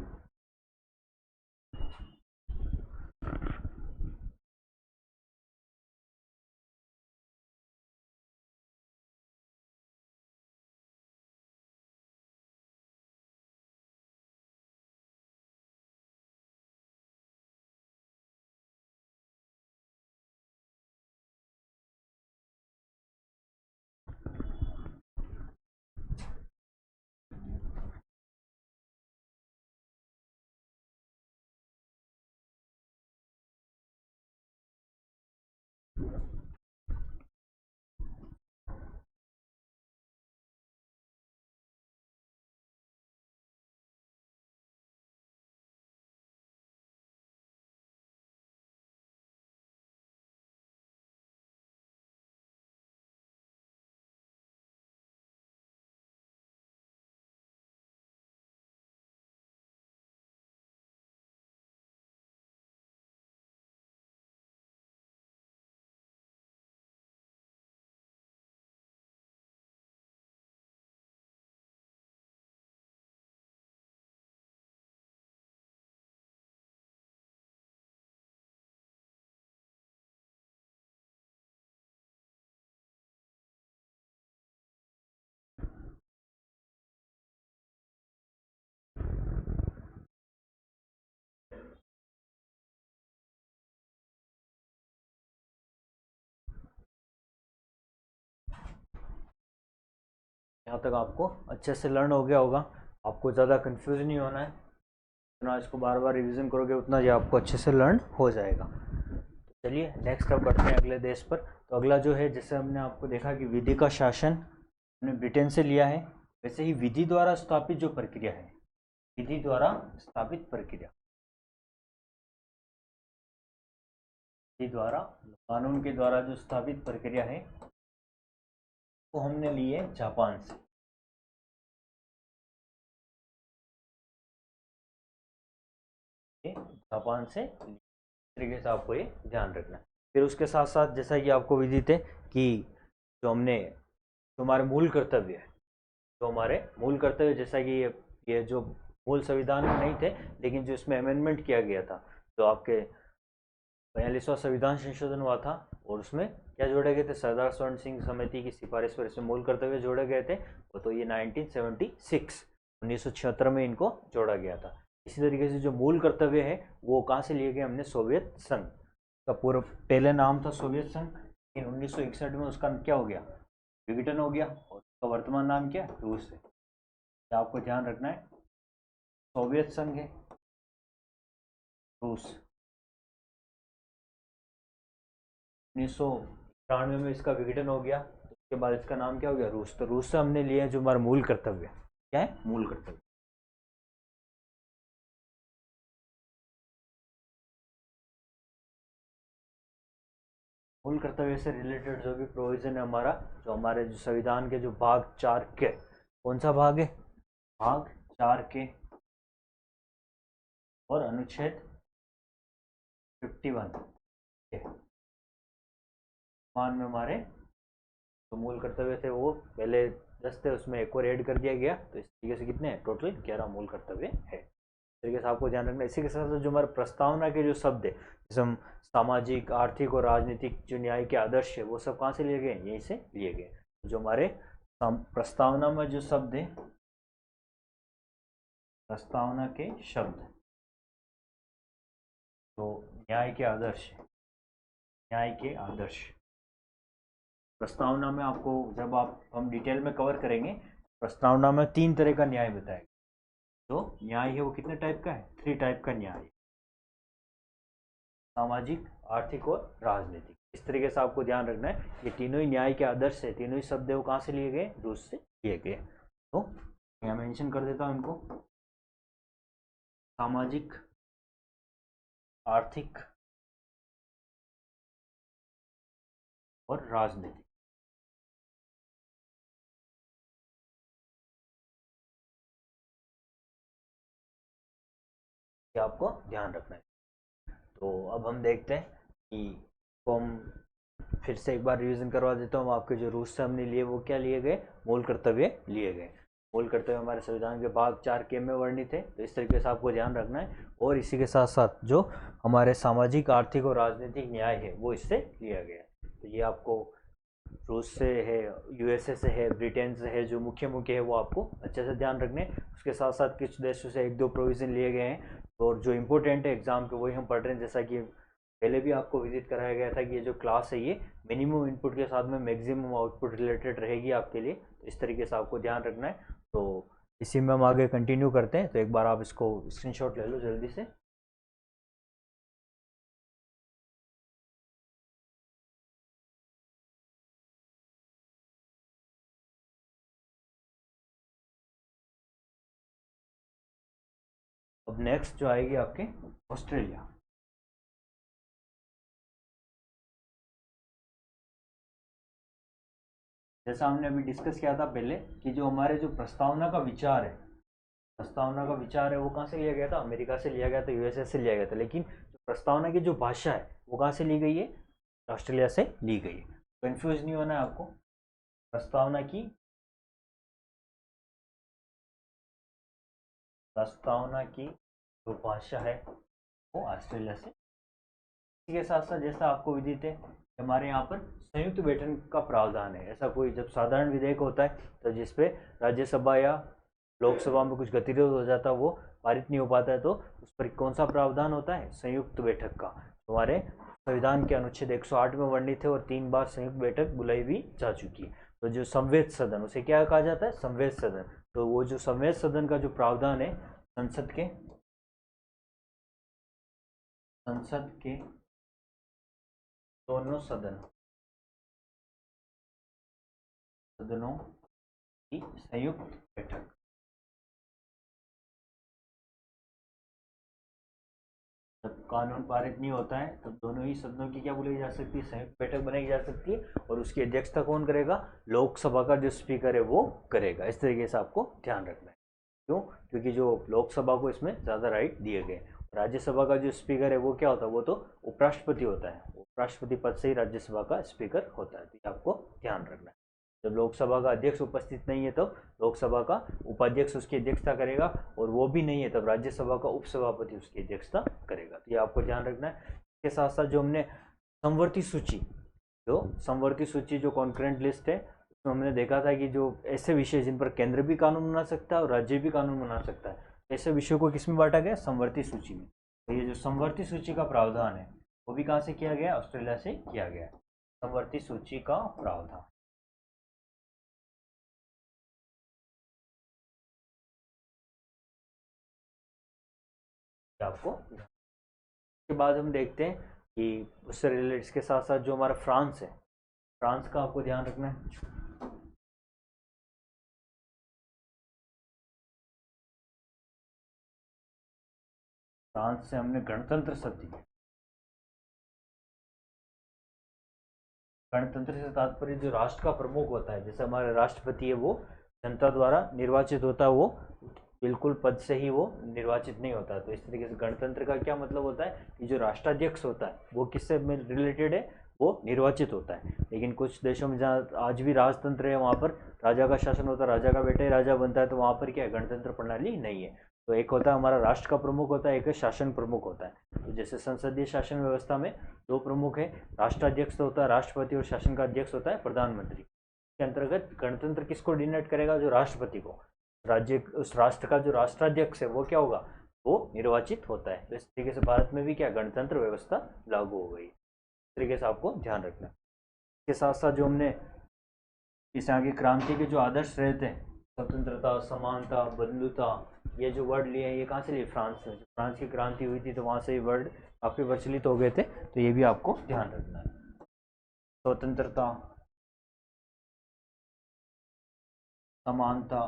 Speaker 1: यहाँ तक आपको अच्छे से लर्न हो गया होगा, आपको ज़्यादा कंफ्यूज नहीं होना है। जितना इसको बार बार रिवीजन करोगे उतना ये आपको अच्छे से लर्न हो जाएगा। तो चलिए नेक्स्ट अब बढ़ते हैं अगले देश पर। तो अगला जो है, जैसे हमने आपको देखा कि विधि का शासन हमने ब्रिटेन से लिया है, वैसे ही विधि द्वारा स्थापित जो प्रक्रिया है, विधि द्वारा स्थापित प्रक्रिया, विधि द्वारा, कानून के द्वारा जो स्थापित प्रक्रिया है, वो हमने ली है जापान से। जापान से तरीके से आपको ये ध्यान रखना है। फिर उसके साथ साथ जैसा कि आपको विदित है कि जो हमने, जो हमारे मूल कर्तव्य है, जो हमारे मूल कर्तव्य, जैसा कि ये जो मूल संविधान में नहीं थे, लेकिन जो इसमें अमेंडमेंट किया गया था, जो आपके 42वां संविधान संशोधन हुआ था, और उसमें क्या जोड़े गए थे, सरदार स्वर्ण सिंह समिति की सिफारिश पर इसमें मूल कर्तव्य जोड़े गए थे। वो तो ये 1976 में इनको जोड़ा गया था। इसी तरीके से जो मूल कर्तव्य है वो कहाँ से लिए गए, हमने सोवियत संघ का, पूरा पहले नाम था सोवियत संघ, लेकिन 1961 में उसका क्या हो गया, विघटन हो गया, और उसका वर्तमान नाम क्या है, रूस है। आपको ध्यान रखना है। सोवियत संघ है, रूस। 1993 में इसका विघटन हो गया, तो उसके बाद इसका नाम क्या हो गया, रूस। तो रूस से हमने लिया जो हमारा मूल कर्तव्य, क्या है, मूल कर्तव्य। मूल कर्तव्य से रिलेटेड जो भी प्रोविजन है हमारा, जो हमारे जो संविधान के जो भाग 4 के, कौन सा भाग है, भाग 4 के और अनुच्छेद 51 के मान में हमारे जो मूल कर्तव्य थे वो पहले 10 थे, उसमें एक और ऐड कर दिया गया, तो इस तरीके से कितने हैं, टोटल 11 मूल कर्तव्य है। इस तरीके से आपको ध्यान रखना है। इसी के साथ साथ जो हमारे प्रस्तावना के जो शब्द है, जैसे हम सामाजिक, आर्थिक और राजनीतिक जो न्याय के आदर्श है, वो सब कहाँ से लिए गए, यहीं से लिए गए। जो हमारे प्रस्तावना में जो शब्द है, प्रस्तावना के शब्द, तो न्याय के आदर्श, न्याय के आदर्श प्रस्तावना में आपको, जब आप हम डिटेल में कवर करेंगे, प्रस्तावना में 3 तरह का न्याय बताएगा। जो न्याय है वो कितने टाइप का है, 3 टाइप का न्याय, सामाजिक, आर्थिक और राजनीतिक। इस तरीके से आपको ध्यान रखना है, ये तीनों ही न्याय के आदर्श है, तीनों ही शब्द है वो कहाँ से लिए गए, रूस से लिए गए। तो मैं मेंशन कर देता हूँ इनको, सामाजिक, आर्थिक और राजनीतिक। ये आपको ध्यान रखना है। तो अब हम देखते हैं कि को हम फिर से एक बार रिवीजन करवा देता हूँ आपके, जो रूस से हमने लिए वो क्या लिए गए, मूल कर्तव्य लिए गए। मूल कर्तव्य हमारे संविधान के भाग 4 के में वर्णित है, तो इस तरीके से आपको ध्यान रखना है। और इसी के साथ साथ जो हमारे सामाजिक, आर्थिक और राजनीतिक न्याय है वो इससे लिया गया। तो ये आपको रूस से है, यूएसए से है, ब्रिटेन से है, जो मुख्य मुख्य है वो आपको अच्छे से ध्यान रखने। उसके साथ साथ कुछ देशों से 1-2 प्रोविज़न लिए गए हैं, और जो इम्पोर्टेंट है एग्जाम के वही हम पढ़ रहे हैं। जैसा कि पहले भी आपको विजिट कराया गया था कि ये जो क्लास है ये मिनिमम इनपुट के साथ में मैक्सिमम आउटपुट रिलेटेड रहेगी आपके लिए, तो इस तरीके से आपको ध्यान रखना है। तो इसी में हम आगे कंटिन्यू करते हैं, तो एक बार आप इसको स्क्रीनशॉट ले लो जल्दी से। अब नेक्स्ट जो आएगी आपके, ऑस्ट्रेलिया। जैसा हमने अभी डिस्कस किया था पहले कि जो हमारे जो प्रस्तावना का विचार है, प्रस्तावना का विचार है वो कहाँ से लिया गया था, अमेरिका से लिया गया था, यूएसए से लिया गया था। लेकिन जो प्रस्तावना की जो भाषा है वो कहाँ से ली गई है, ऑस्ट्रेलिया से ली गई है। कंफ्यूज नहीं होना है आपको, प्रस्तावना की, प्रस्तावना की जो भाषा है वो ऑस्ट्रेलिया से। इसी के साथ साथ जैसा आपको विदित है, हमारे यहाँ पर संयुक्त बैठक का प्रावधान है। ऐसा कोई जब साधारण विधेयक होता है तो जिसपे राज्यसभा या लोकसभा में कुछ गतिरोध हो जाता है, वो पारित नहीं हो पाता है, तो उस पर कौन सा प्रावधान होता है, संयुक्त बैठक का। हमारे संविधान के अनुच्छेद 108 में वर्णित है, और 3 बार संयुक्त बैठक बुलाई भी जा चुकी है। तो जो संवैध सदन, उसे क्या कहा जाता है, संवैध सदन। तो वो जो संवैध सदन का जो प्रावधान है, संसद के दोनों सदनों की संयुक्त बैठक, जब कानून पारित नहीं होता है तब दोनों ही सदनों की क्या बुलाई जा सकती है, संयुक्त बैठक बनाई जा सकती है। और उसकी अध्यक्षता कौन करेगा, लोकसभा का जो स्पीकर है वो करेगा। इस तरीके से आपको ध्यान रखना है। क्यों, क्योंकि जो लोकसभा को इसमें ज़्यादा राइट दिए गए। राज्यसभा का जो स्पीकर है वो क्या होता है, वो तो उपराष्ट्रपति होता है, उपराष्ट्रपति पद से ही राज्यसभा का स्पीकर होता है। तो ये आपको ध्यान रखना है। जब लोकसभा का अध्यक्ष उपस्थित नहीं है तो लोकसभा का उपाध्यक्ष उसकी अध्यक्षता करेगा, और वो भी नहीं है तब राज्यसभा का उपसभापति उसकी अध्यक्षता करेगा। तो ये आपको ध्यान रखना है। इसके साथ साथ जो हमने समवर्ती सूची, जो समवर्ती सूची जो कॉन्करेंट लिस्ट है, उसमें हमने देखा था कि जो ऐसे विषय जिन पर केंद्र भी कानून बना सकता है और राज्य भी कानून बना सकता है, ऐसे विषयों को किस में बांटा गया, समवर्ती सूची में। तो ये जो समवर्ती सूची का प्रावधान है वो भी कहाँ से किया गया, ऑस्ट्रेलिया से किया गया, समवर्ती सूची का प्रावधान। आपको। उसके बाद हम देखते हैं कि उससे रिलेटेड इसके साथ साथ जो हमारा फ्रांस है, फ्रांस का आपको ध्यान रखना है। फ्रांस से हमने गणतंत्र शब्द दिया। गणतंत्र से तात्पर्य जो राष्ट्र का प्रमुख होता है, जैसे हमारे राष्ट्रपति है वो जनता द्वारा निर्वाचित होता है, वो बिल्कुल पद से ही वो निर्वाचित नहीं होता। तो इस तरीके से गणतंत्र का क्या मतलब होता है कि जो राष्ट्राध्यक्ष होता है वो किससे रिलेटेड है, वो निर्वाचित होता है। लेकिन कुछ देशों में जहाँ आज भी राजतंत्र है वहाँ पर राजा का शासन होता है, राजा का बेटा ही राजा बनता है, तो वहाँ पर क्या है, गणतंत्र प्रणाली नहीं है। तो एक होता है हमारा राष्ट्र का प्रमुख होता है, एक है शासन प्रमुख होता है। तो जैसे संसदीय शासन व्यवस्था में दो प्रमुख है, राष्ट्राध्यक्ष होता है राष्ट्रपति और शासन का अध्यक्ष होता है प्रधानमंत्री। के अंतर्गत गणतंत्र किसको डिनोट करेगा, जो राष्ट्रपति को। राज्य उस राष्ट्र का जो राष्ट्राध्यक्ष है वो क्या होगा, वो निर्वाचित होता है। तो इस तरीके से भारत में भी क्या गणतंत्र व्यवस्था लागू हो गई। इस तरीके से आपको ध्यान रखना है। इसके साथ साथ जो हमने इस आगे क्रांति के जो आदर्श रहते हैं, स्वतंत्रता, समानता, बंधुता, ये जो वर्ड लिए हैं ये कहाँ से लिए, फ्रांस से। फ्रांस की क्रांति हुई थी तो वहाँ से ये वर्ड काफ़ी प्रचलित हो गए थे, तो ये भी आपको ध्यान रखना है। स्वतंत्रता, समानता,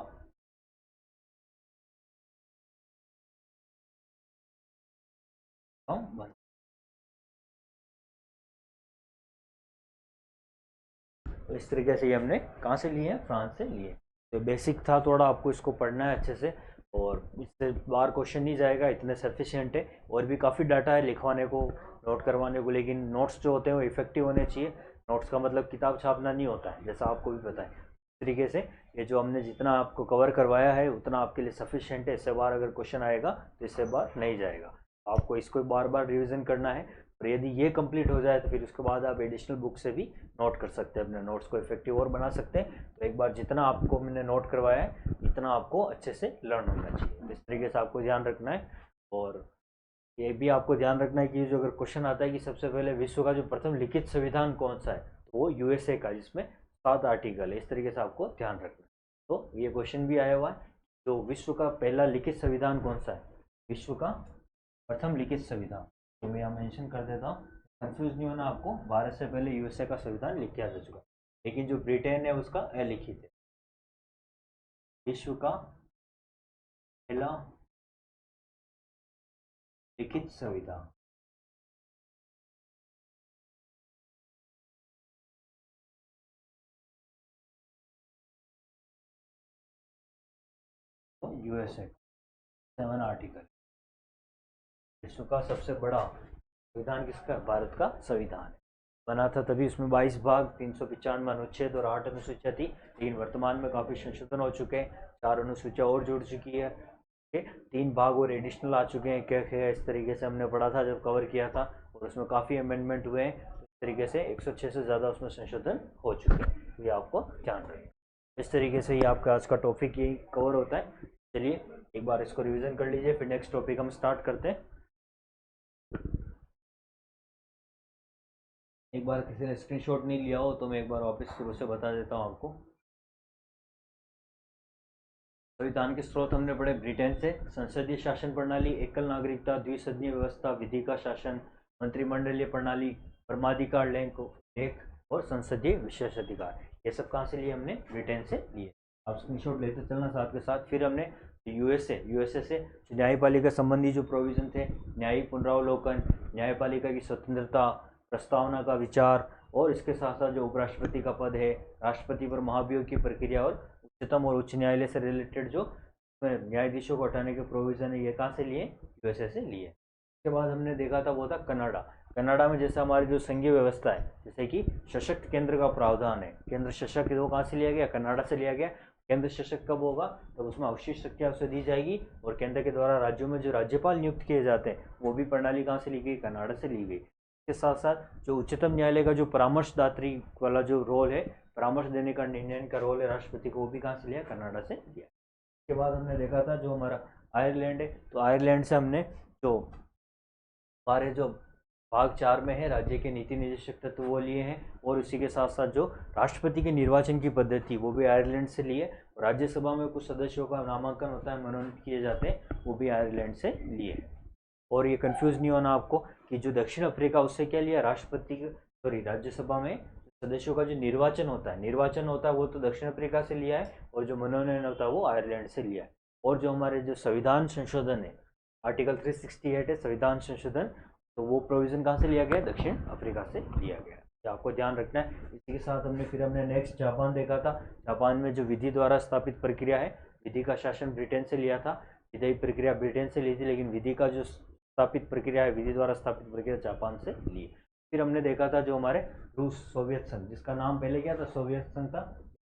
Speaker 1: तो इस तरीके से ये हमने कहाँ से लिए हैं, फ्रांस से लिए। तो बेसिक था थोड़ा, आपको इसको पढ़ना है अच्छे से, और इससे बाहर क्वेश्चन नहीं जाएगा, इतने सफिशिएंट है। और भी काफ़ी डाटा है लिखवाने को, नोट करवाने को, लेकिन नोट्स जो होते हैं वो इफेक्टिव होने चाहिए। नोट्स का मतलब किताब छापना नहीं होता है, जैसा आपको भी पता है। इस तरीके से ये जो हमने जितना आपको कवर करवाया है उतना आपके लिए सफिशिएंट है। इससे बार अगर क्वेश्चन आएगा तो इससे बार नहीं जाएगा, आपको इसको बार बार रिविज़न करना है। और यदि ये कंप्लीट हो जाए तो फिर उसके बाद आप एडिशनल बुक से भी नोट कर सकते हैं, अपने नोट्स को इफेक्टिव और बना सकते हैं। तो एक बार जितना आपको मैंने नोट करवाया है इतना आपको अच्छे से लर्न होना चाहिए। तो इस तरीके से आपको ध्यान रखना है। और ये भी आपको ध्यान रखना है कि जो अगर क्वेश्चन आता है कि सबसे पहले विश्व का जो प्रथम लिखित संविधान कौन सा है, तो वो यूएसए का, जिसमें 7 आर्टिकल है। इस तरीके से आपको ध्यान रखना है। तो ये क्वेश्चन भी आया हुआ है, जो विश्व का पहला लिखित संविधान कौन सा है, विश्व का प्रथम लिखित संविधान। तो मैं यहाँ मेंशन कर देता हूँ, कंफ्यूज नहीं होना आपको। भारत से पहले यूएसए का संविधान लिख किया जा चुका, लेकिन जो ब्रिटेन है उसका अलिखित है। विश्व का पहला लिखित संविधान, तो यूएसए 7 आर्टिकल। विश्व का सबसे बड़ा संविधान किसका, भारत का संविधान है। बना था तभी, उसमें 22 भाग, 395 अनुच्छेद और 8 अनुसूचियाँ थी। लेकिन वर्तमान में काफ़ी संशोधन हो चुके हैं, 4 अनुसूचियाँ और जुड़ चुकी है, 3 भाग और एडिशनल आ चुके हैं। क्या क्या इस तरीके से हमने पढ़ा था जब कवर किया था, और उसमें काफ़ी अमेंडमेंट हुए हैं। इस तरीके से 106 से ज़्यादा उसमें संशोधन हो चुके हैं, तो ये आपको ध्यान रखें। इस तरीके से ये आपका आज का टॉपिक यही कवर होता है। चलिए एक बार इसको रिविज़न कर लीजिए, फिर नेक्स्ट टॉपिक हम स्टार्ट करते हैं। एक बार किसी ने स्क्रीनशॉट नहीं लिया हो तो मैं एक बार वापस शुरू से बता देता हूँ आपको। संविधान के स्रोत हमने पढ़े ब्रिटेन से, संसदीय शासन प्रणाली, एकल नागरिकता, द्विसदनीय व्यवस्था, विधि का शासन, मंत्रिमंडलीय प्रणाली, परमाधिकार लेख और संसदीय विशेषाधिकार, ये सब कहाँ से लिए हमने, ब्रिटेन से लिए। आप स्क्रीनशॉट लेते चलना साथ के साथ। फिर हमने यूएसए से न्यायपालिका संबंधी जो प्रोविजन थे, न्यायिक पुनरावलोकन, न्यायपालिका की स्वतंत्रता, प्रस्तावना का विचार, और इसके साथ साथ जो उपराष्ट्रपति का पद है, राष्ट्रपति पर महाभियोग की प्रक्रिया, और उच्चतम और उच्च न्यायालय से रिलेटेड जो न्यायाधीशों को हटाने के प्रोविज़न है, ये कहाँ से लिए, यूएसए से लिए। उसके बाद हमने देखा था वो था कनाडा। कनाडा में जैसे हमारी जो संघीय व्यवस्था है, जैसे कि सशक्त केंद्र का प्रावधान है, केंद्र सशक्त, वो कहाँ से लिया गया, कनाडा से लिया गया। केंद्र सशक्त कब होगा, तब उसमें अवशिष्ट शक्तियाँ उसे दी जाएगी, और केंद्र के द्वारा राज्यों में जो राज्यपाल नियुक्त किए जाते हैं वो भी प्रणाली कहाँ से ली गई, कनाडा से ली गई। इसके साथ साथ जो उच्चतम न्यायालय का जो परामर्शदात्री वाला जो रोल है, परामर्श देने का, निर्णय का रोल है राष्ट्रपति को, वो भी कहाँ से लिया, कनाडा से लिया। इसके बाद हमने देखा था जो हमारा आयरलैंड है, तो आयरलैंड से हमने जो हमारे जो भाग 4 में है राज्य के नीति निर्देशक तत्व वो लिए हैं, और उसी के साथ साथ जो राष्ट्रपति के निर्वाचन की पद्धति वो भी आयरलैंड से लिए। राज्यसभा में कुछ सदस्यों का नामांकन होता है, मनोनीत किए जाते हैं, वो भी आयरलैंड से लिए। और ये कंफ्यूज नहीं होना आपको कि जो दक्षिण अफ्रीका उससे क्या लिया, राष्ट्रपति सॉरी राज्यसभा में सदस्यों का जो निर्वाचन होता है वो तो दक्षिण अफ्रीका से लिया है, और जो मनोनयन होता है वो आयरलैंड से लिया है। और जो हमारे जो संविधान संशोधन है, आर्टिकल 368 है संविधान संशोधन, तो वो प्रोविजन कहाँ से लिया गया, दक्षिण अफ्रीका से लिया गया। तो आपको ध्यान रखना है। इसी के साथ हमने नेक्स्ट जापान देखा था। जापान में जो विधि द्वारा स्थापित प्रक्रिया है, विधि का शासन ब्रिटेन से लिया था, विधि प्रक्रिया ब्रिटेन से ली थी, लेकिन विधि का जो स्थापित प्रक्रिया है, विधि द्वारा स्थापित प्रक्रिया जापान से ली। फिर हमने देखा था जो हमारे रूस सोवियत संघ, जिसका नाम पहले क्या था, सोवियत संघ था,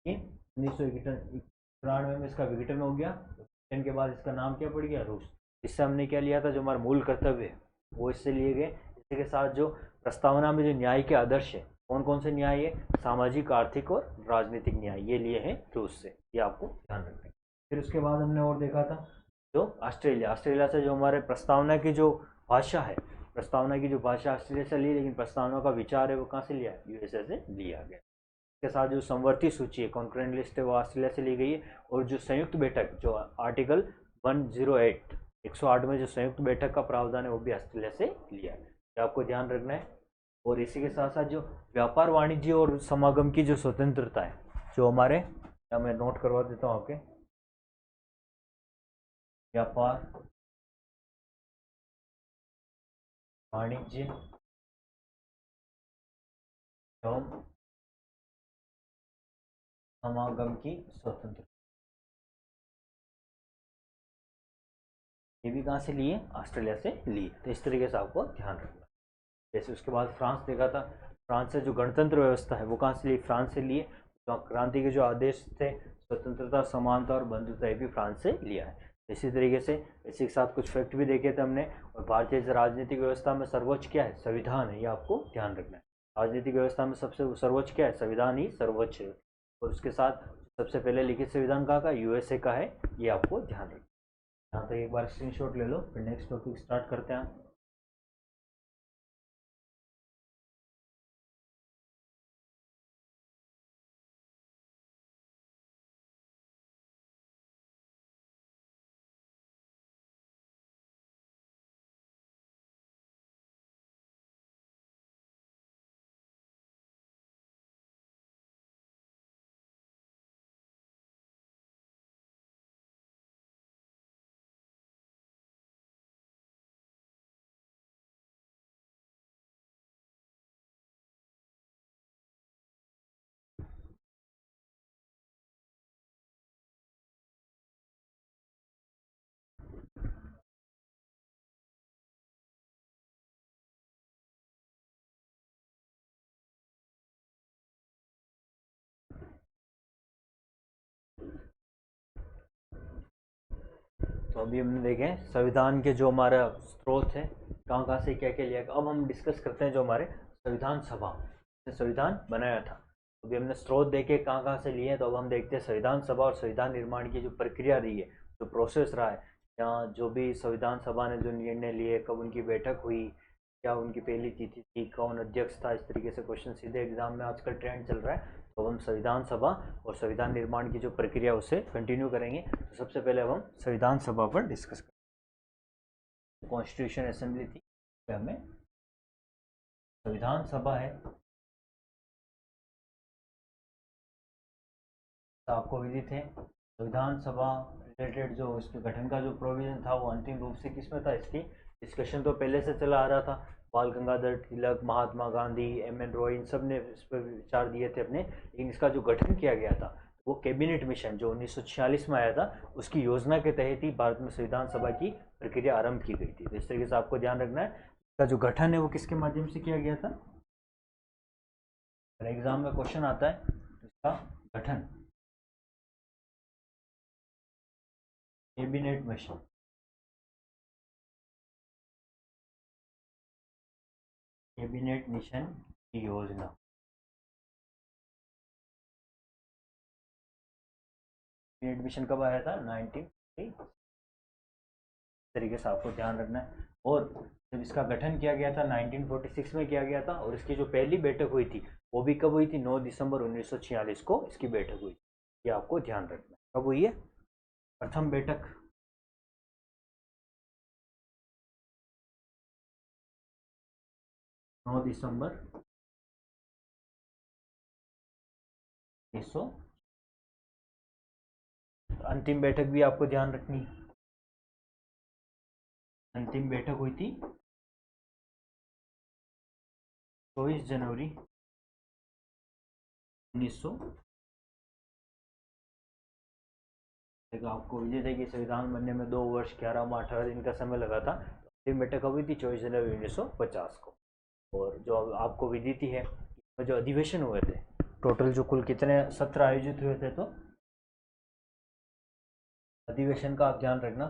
Speaker 1: 1993 में इसका विघटन हो गया। विघटन के बाद इसका नाम क्या पड़ गया, रूस। इससे हमने क्या लिया था, जो हमारे मूल कर्तव्य है वो इससे लिए गए। इसी के साथ जो प्रस्तावना में जो न्याय के आदर्श है, कौन कौन से न्याय है, सामाजिक, आर्थिक और राजनीतिक न्याय, ये लिए हैं रूस से, ये आपको ध्यान रखना है। फिर उसके बाद हमने और देखा था जो ऑस्ट्रेलिया से जो हमारे प्रस्तावना की जो भाषा है, प्रस्तावना की जो भाषा ऑस्ट्रेलिया से ली, लेकिन प्रस्तावना का विचार है वो कहाँ से लिया है, यूएसए से लिया गया। इसके साथ जो संवर्ती सूची है, कॉन्करेंट लिस्ट है, वो ऑस्ट्रेलिया से ली गई है। और जो संयुक्त बैठक, जो आर्टिकल 108 में जो संयुक्त बैठक का प्रावधान है, वो भी ऑस्ट्रेलिया से लिया है, ये आपको ध्यान रखना है। और इसी के साथ साथ जो व्यापार, वाणिज्य और समागम की जो स्वतंत्रता है, जो हमारे, या मैं नोट करवा देता हूँ आपके, व्यापार, वाणिज्य एवं समागम की स्वतंत्रता, ये भी कहाँ से लिए, ऑस्ट्रेलिया से लिए। तो इस तरीके से आपको ध्यान रखना। जैसे उसके बाद फ्रांस देखा था, फ्रांस से जो गणतंत्र व्यवस्था है वो कहाँ से लिए, फ्रांस से लिए। तो क्रांति के जो आदेश थे, स्वतंत्रता, समानता और बंधुता, ये भी फ्रांस से लिया है। इसी तरीके से इसी के साथ कुछ फैक्ट भी देखे थे हमने। और भारतीय राजनीतिक व्यवस्था में सर्वोच्च क्या है, संविधान है, ये आपको ध्यान रखना है। राजनीतिक व्यवस्था में सबसे सर्वोच्च क्या है, संविधान ही सर्वोच्च है। और उसके साथ सबसे पहले लिखित संविधान कहाँ का, यूएसए का है, ये आपको ध्यान रखना है। यहाँ तक एक बार स्क्रीनशॉट ले लो, फिर नेक्स्ट टॉपिक स्टार्ट करते हैं। तो अभी हमने देखे संविधान के जो हमारा स्रोत है, कहाँ कहाँ से क्या क्या लिया। अब हम डिस्कस करते हैं जो हमारे संविधान सभा ने संविधान बनाया था। अभी हमने स्रोत देखे कहाँ कहाँ से लिए, तो अब हम देखते हैं संविधान सभा और संविधान निर्माण की जो प्रक्रिया रही है, जो प्रोसेस रहा है, यहाँ जो भी संविधान सभा ने जो निर्णय लिए, कब उनकी बैठक हुई, क्या उनकी पहली तिथि थी, कौन अध्यक्ष था, इस तरीके से क्वेश्चन सीधे एग्जाम में आजकल ट्रेंड चल रहा है। तो हम संविधान सभा और संविधान निर्माण की जो प्रक्रिया उसे कंटिन्यू करेंगे। तो सबसे पहले अब हम संविधान सभा पर डिस्कस करेंगे। कॉन्स्टिट्यूशन असेंबली थी, हमें संविधान सभा है, तो आपको विदित है संविधान सभा रिलेटेड जो इसके गठन का जो प्रोविजन था वो अंतिम रूप से किसमें था, इसकी डिस्कशन तो पहले से चला आ रहा था। बाल गंगाधर तिलक, महात्मा गांधी, एम एन रॉय, इन सब ने इस पर विचार दिए थे अपने, लेकिन इसका जो गठन किया गया था वो कैबिनेट मिशन जो 1946 में आया था, उसकी योजना के तहत ही भारत में संविधान सभा की प्रक्रिया आरंभ की गई थी। तो इस तरीके से आपको ध्यान रखना है, इसका जो गठन है वो किसके माध्यम से किया गया था। एग्जाम में क्वेश्चन आता है इसका गठन कैबिनेट मिशन, कैबिनेट मिशन की योजना, कैबिनेट मिशन कब आया था, 19 तरीके से आपको ध्यान रखना है। और जब इसका गठन किया गया था 1946 में किया गया था, और इसकी जो पहली बैठक हुई थी वो भी कब हुई थी, 9 दिसंबर 1946 को इसकी बैठक हुई। ये आपको ध्यान रखना है, कब हुई है प्रथम बैठक। 9 दिसंबर 1900। अंतिम बैठक भी आपको ध्यान रखनी है। अंतिम बैठक हुई थी 24 जनवरी 1900। आपको विदित है कि संविधान बनने में 2 वर्ष 11 माह 18 दिन का समय लगा था। अंतिम बैठक हुई थी 24 जनवरी 1950 को। और जो आपको विदित ही है, जो अधिवेशन हुए थे, टोटल जो कुल कितने सत्र आयोजित हुए थे, तो अधिवेशन का आप ध्यान रखना।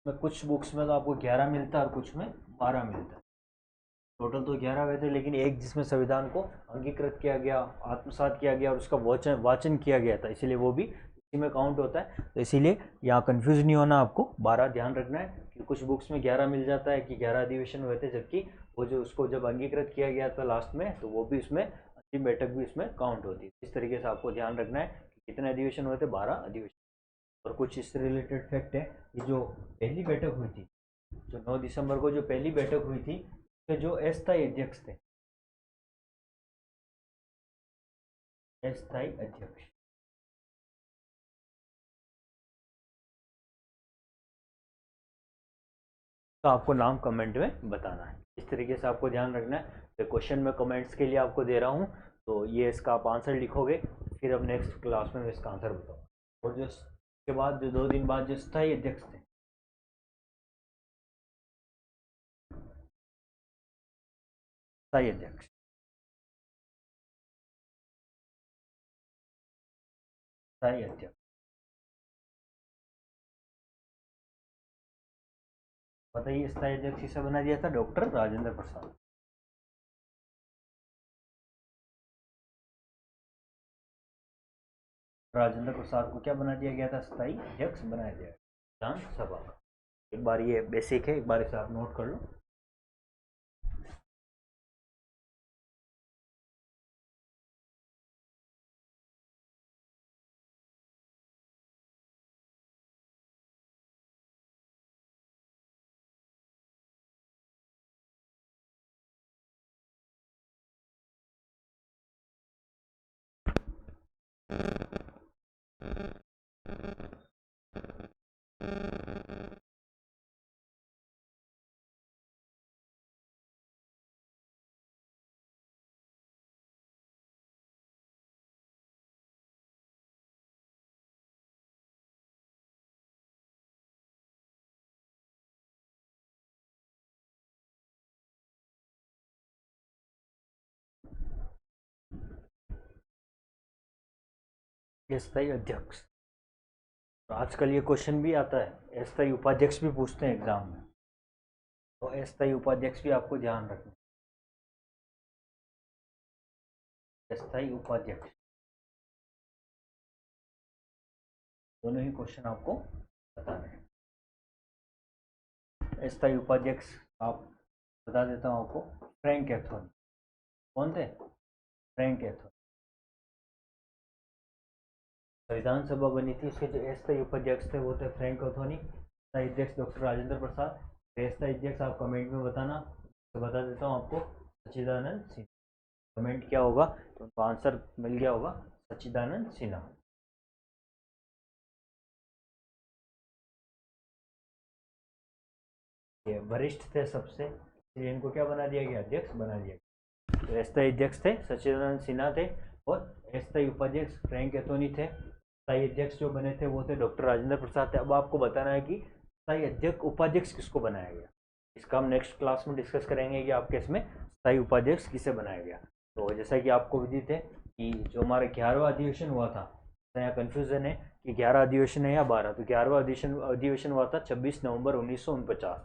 Speaker 1: में कुछ बुक्स में तो आपको 11 मिलता है और कुछ में 12 मिलता है। टोटल तो 11 हुए थे, लेकिन एक जिसमें संविधान को अंगीकृत किया गया, आत्मसात किया गया और उसका वाचन किया गया था, इसीलिए वो भी इसी में काउंट होता है। तो इसीलिए यहाँ कंफ्यूज नहीं होना, आपको 12 ध्यान रखना है कि कुछ बुक्स में 11 मिल जाता है कि 11 अधिवेशन हुए थे, जबकि वो जो उसको जब अंगीकृत किया गया था लास्ट में, तो वो भी उसमें अंतिम बैठक भी उसमें काउंट होती है। इस तरीके से आपको ध्यान रखना है कि कितने अधिवेशन हुए थे, 12 अधिवेशन। और कुछ इससे रिलेटेड फैक्ट है कि जो पहली बैठक हुई थी, जो 9 दिसंबर को जो पहली बैठक हुई थी, तो जो अस्थायी अध्यक्ष थे, अस्थायी अध्यक्ष, तो आपको नाम कमेंट में बताना है। इस तरीके से आपको ध्यान रखना है। तो क्वेश्चन में कमेंट्स के लिए आपको दे रहा हूँ, तो ये इसका आप आंसर लिखोगे, फिर अब नेक्स्ट क्लास में मैं इसका आंसर बताऊँगा। और जो इसके बाद जो 2 दिन बाद जो स्थायी अध्यक्ष थे, स्थायी अध्यक्ष, स्थायी अध्यक्ष बताइए, स्थायी अध्यक्ष किसे बना दिया था? डॉक्टर राजेंद्र प्रसाद। राजेंद्र प्रसाद को क्या बना दिया गया था? स्थायी अध्यक्ष बनाया गया विधानसभा का। एक बार ये बेसिक है, एक बार इसे आप नोट कर लो। स्थायी अध्यक्ष, तो आजकल ये क्वेश्चन भी आता है, अस्थायी उपाध्यक्ष भी पूछते हैं एग्जाम में, तो अस्थायी उपाध्यक्ष भी आपको ध्यान रखना। अस्थायी उपाध्यक्ष, दोनों ही क्वेश्चन आपको बताने हैं। अस्थायी उपाध्यक्ष आप बता देता हूँ आपको, फ्रैंक एंथोनी। कौन थे? Frank Anthony. संविधान सभा बनी थी, उसके जो अस्थायी उपाध्यक्ष थे वो थे फ्रैंक एंथोनी। स्थायी अध्यक्ष डॉक्टर राजेंद्र प्रसाद। अस्थायी अध्यक्ष आप कमेंट में बताना, तो बता देता हूँ आपको, सच्चिदानंद सिन्हा। कमेंट क्या होगा तो उनको आंसर मिल गया होगा, सच्चिदानंद सिन्हा। ये वरिष्ठ थे सबसे, इसलिए इनको क्या बना दिया गया? अध्यक्ष बना दिया गया। तो अस्थायी अध्यक्ष थे सच्चिदानंद सिन्हा थे, और अस्थायी उपाध्यक्ष फ्रैंक एंथोनी थे। स्थायी अध्यक्ष जो बने थे वो थे डॉक्टर राजेंद्र प्रसाद थे। अब आपको बताना है कि स्थायी अध्यक्ष उपाध्यक्ष किसको बनाया गया। इसका हम नेक्स्ट क्लास में डिस्कस करेंगे कि आपके इसमें स्थायी उपाध्यक्ष किसे बनाया गया। तो जैसा कि आपको विदित है कि जो हमारा 11वां अधिवेशन हुआ था, यहाँ कन्फ्यूजन है कि 11 अधिवेशन है या 12, तो 11वां अधिवेशन हुआ था 26 नवंबर 1949।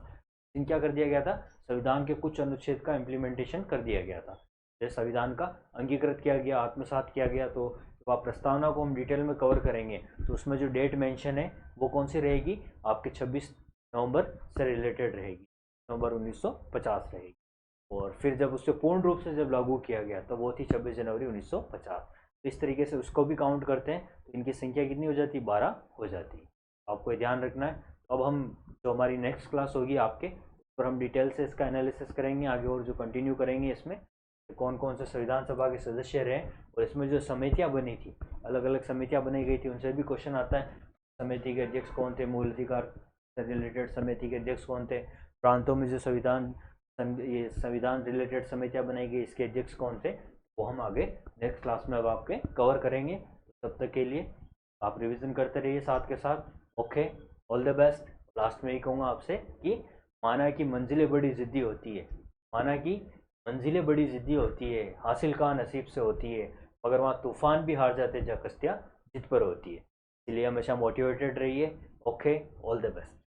Speaker 1: दिन क्या कर दिया गया था? संविधान के कुछ अनुच्छेद का इम्प्लीमेंटेशन कर दिया गया था। जैसे संविधान का अंगीकृत किया गया, आत्मसात किया गया, तो जब आप प्रस्तावना को हम डिटेल में कवर करेंगे तो उसमें जो डेट मेंशन है वो कौन सी रहेगी? आपके 26 नवंबर से रिलेटेड रहेगी, नवंबर 1950 रहेगी। और फिर जब उससे पूर्ण रूप से जब लागू किया गया तो वो थी 26 जनवरी 1950। तो इस तरीके से उसको भी काउंट करते हैं, तो इनकी संख्या कितनी हो जाती है? 12 हो जाती है। आपको ये ध्यान रखना है। तो अब हम जो हमारी नेक्स्ट क्लास होगी आपके, और हम डिटेल से इसका एनालिसिस करेंगे आगे, और जो कंटिन्यू करेंगे इसमें कौन कौन से संविधान सभा के सदस्य रहे, और इसमें जो समितियां बनी थी, अलग अलग समितियां बनाई गई थी, उनसे भी क्वेश्चन आता है। समिति के अध्यक्ष कौन थे, मूल अधिकार से रिलेटेड समिति के अध्यक्ष कौन थे, प्रांतों में जो ये संविधान रिलेटेड समितियां बनाई गई, इसके अध्यक्ष कौन थे, वो हम आगे नेक्स्ट क्लास में अब आपके कवर करेंगे। तब तक के लिए आप रिवीजन करते रहिए साथ के साथ। Okay, all the best. Last में ही कहूँगा आपसे कि माना कि मंजिलें बड़ी ज़िद्दी होती है, माना कि मंजिलें बड़ी ज़िद्दी होती है, हासिल कहाँ नसीब से होती है, मगर वहाँ तूफान भी हार जाते जहाँ कश्तियाँ जिद पर होती है। इसलिए हमेशा मोटिवेटेड रहिए। Okay, all the best.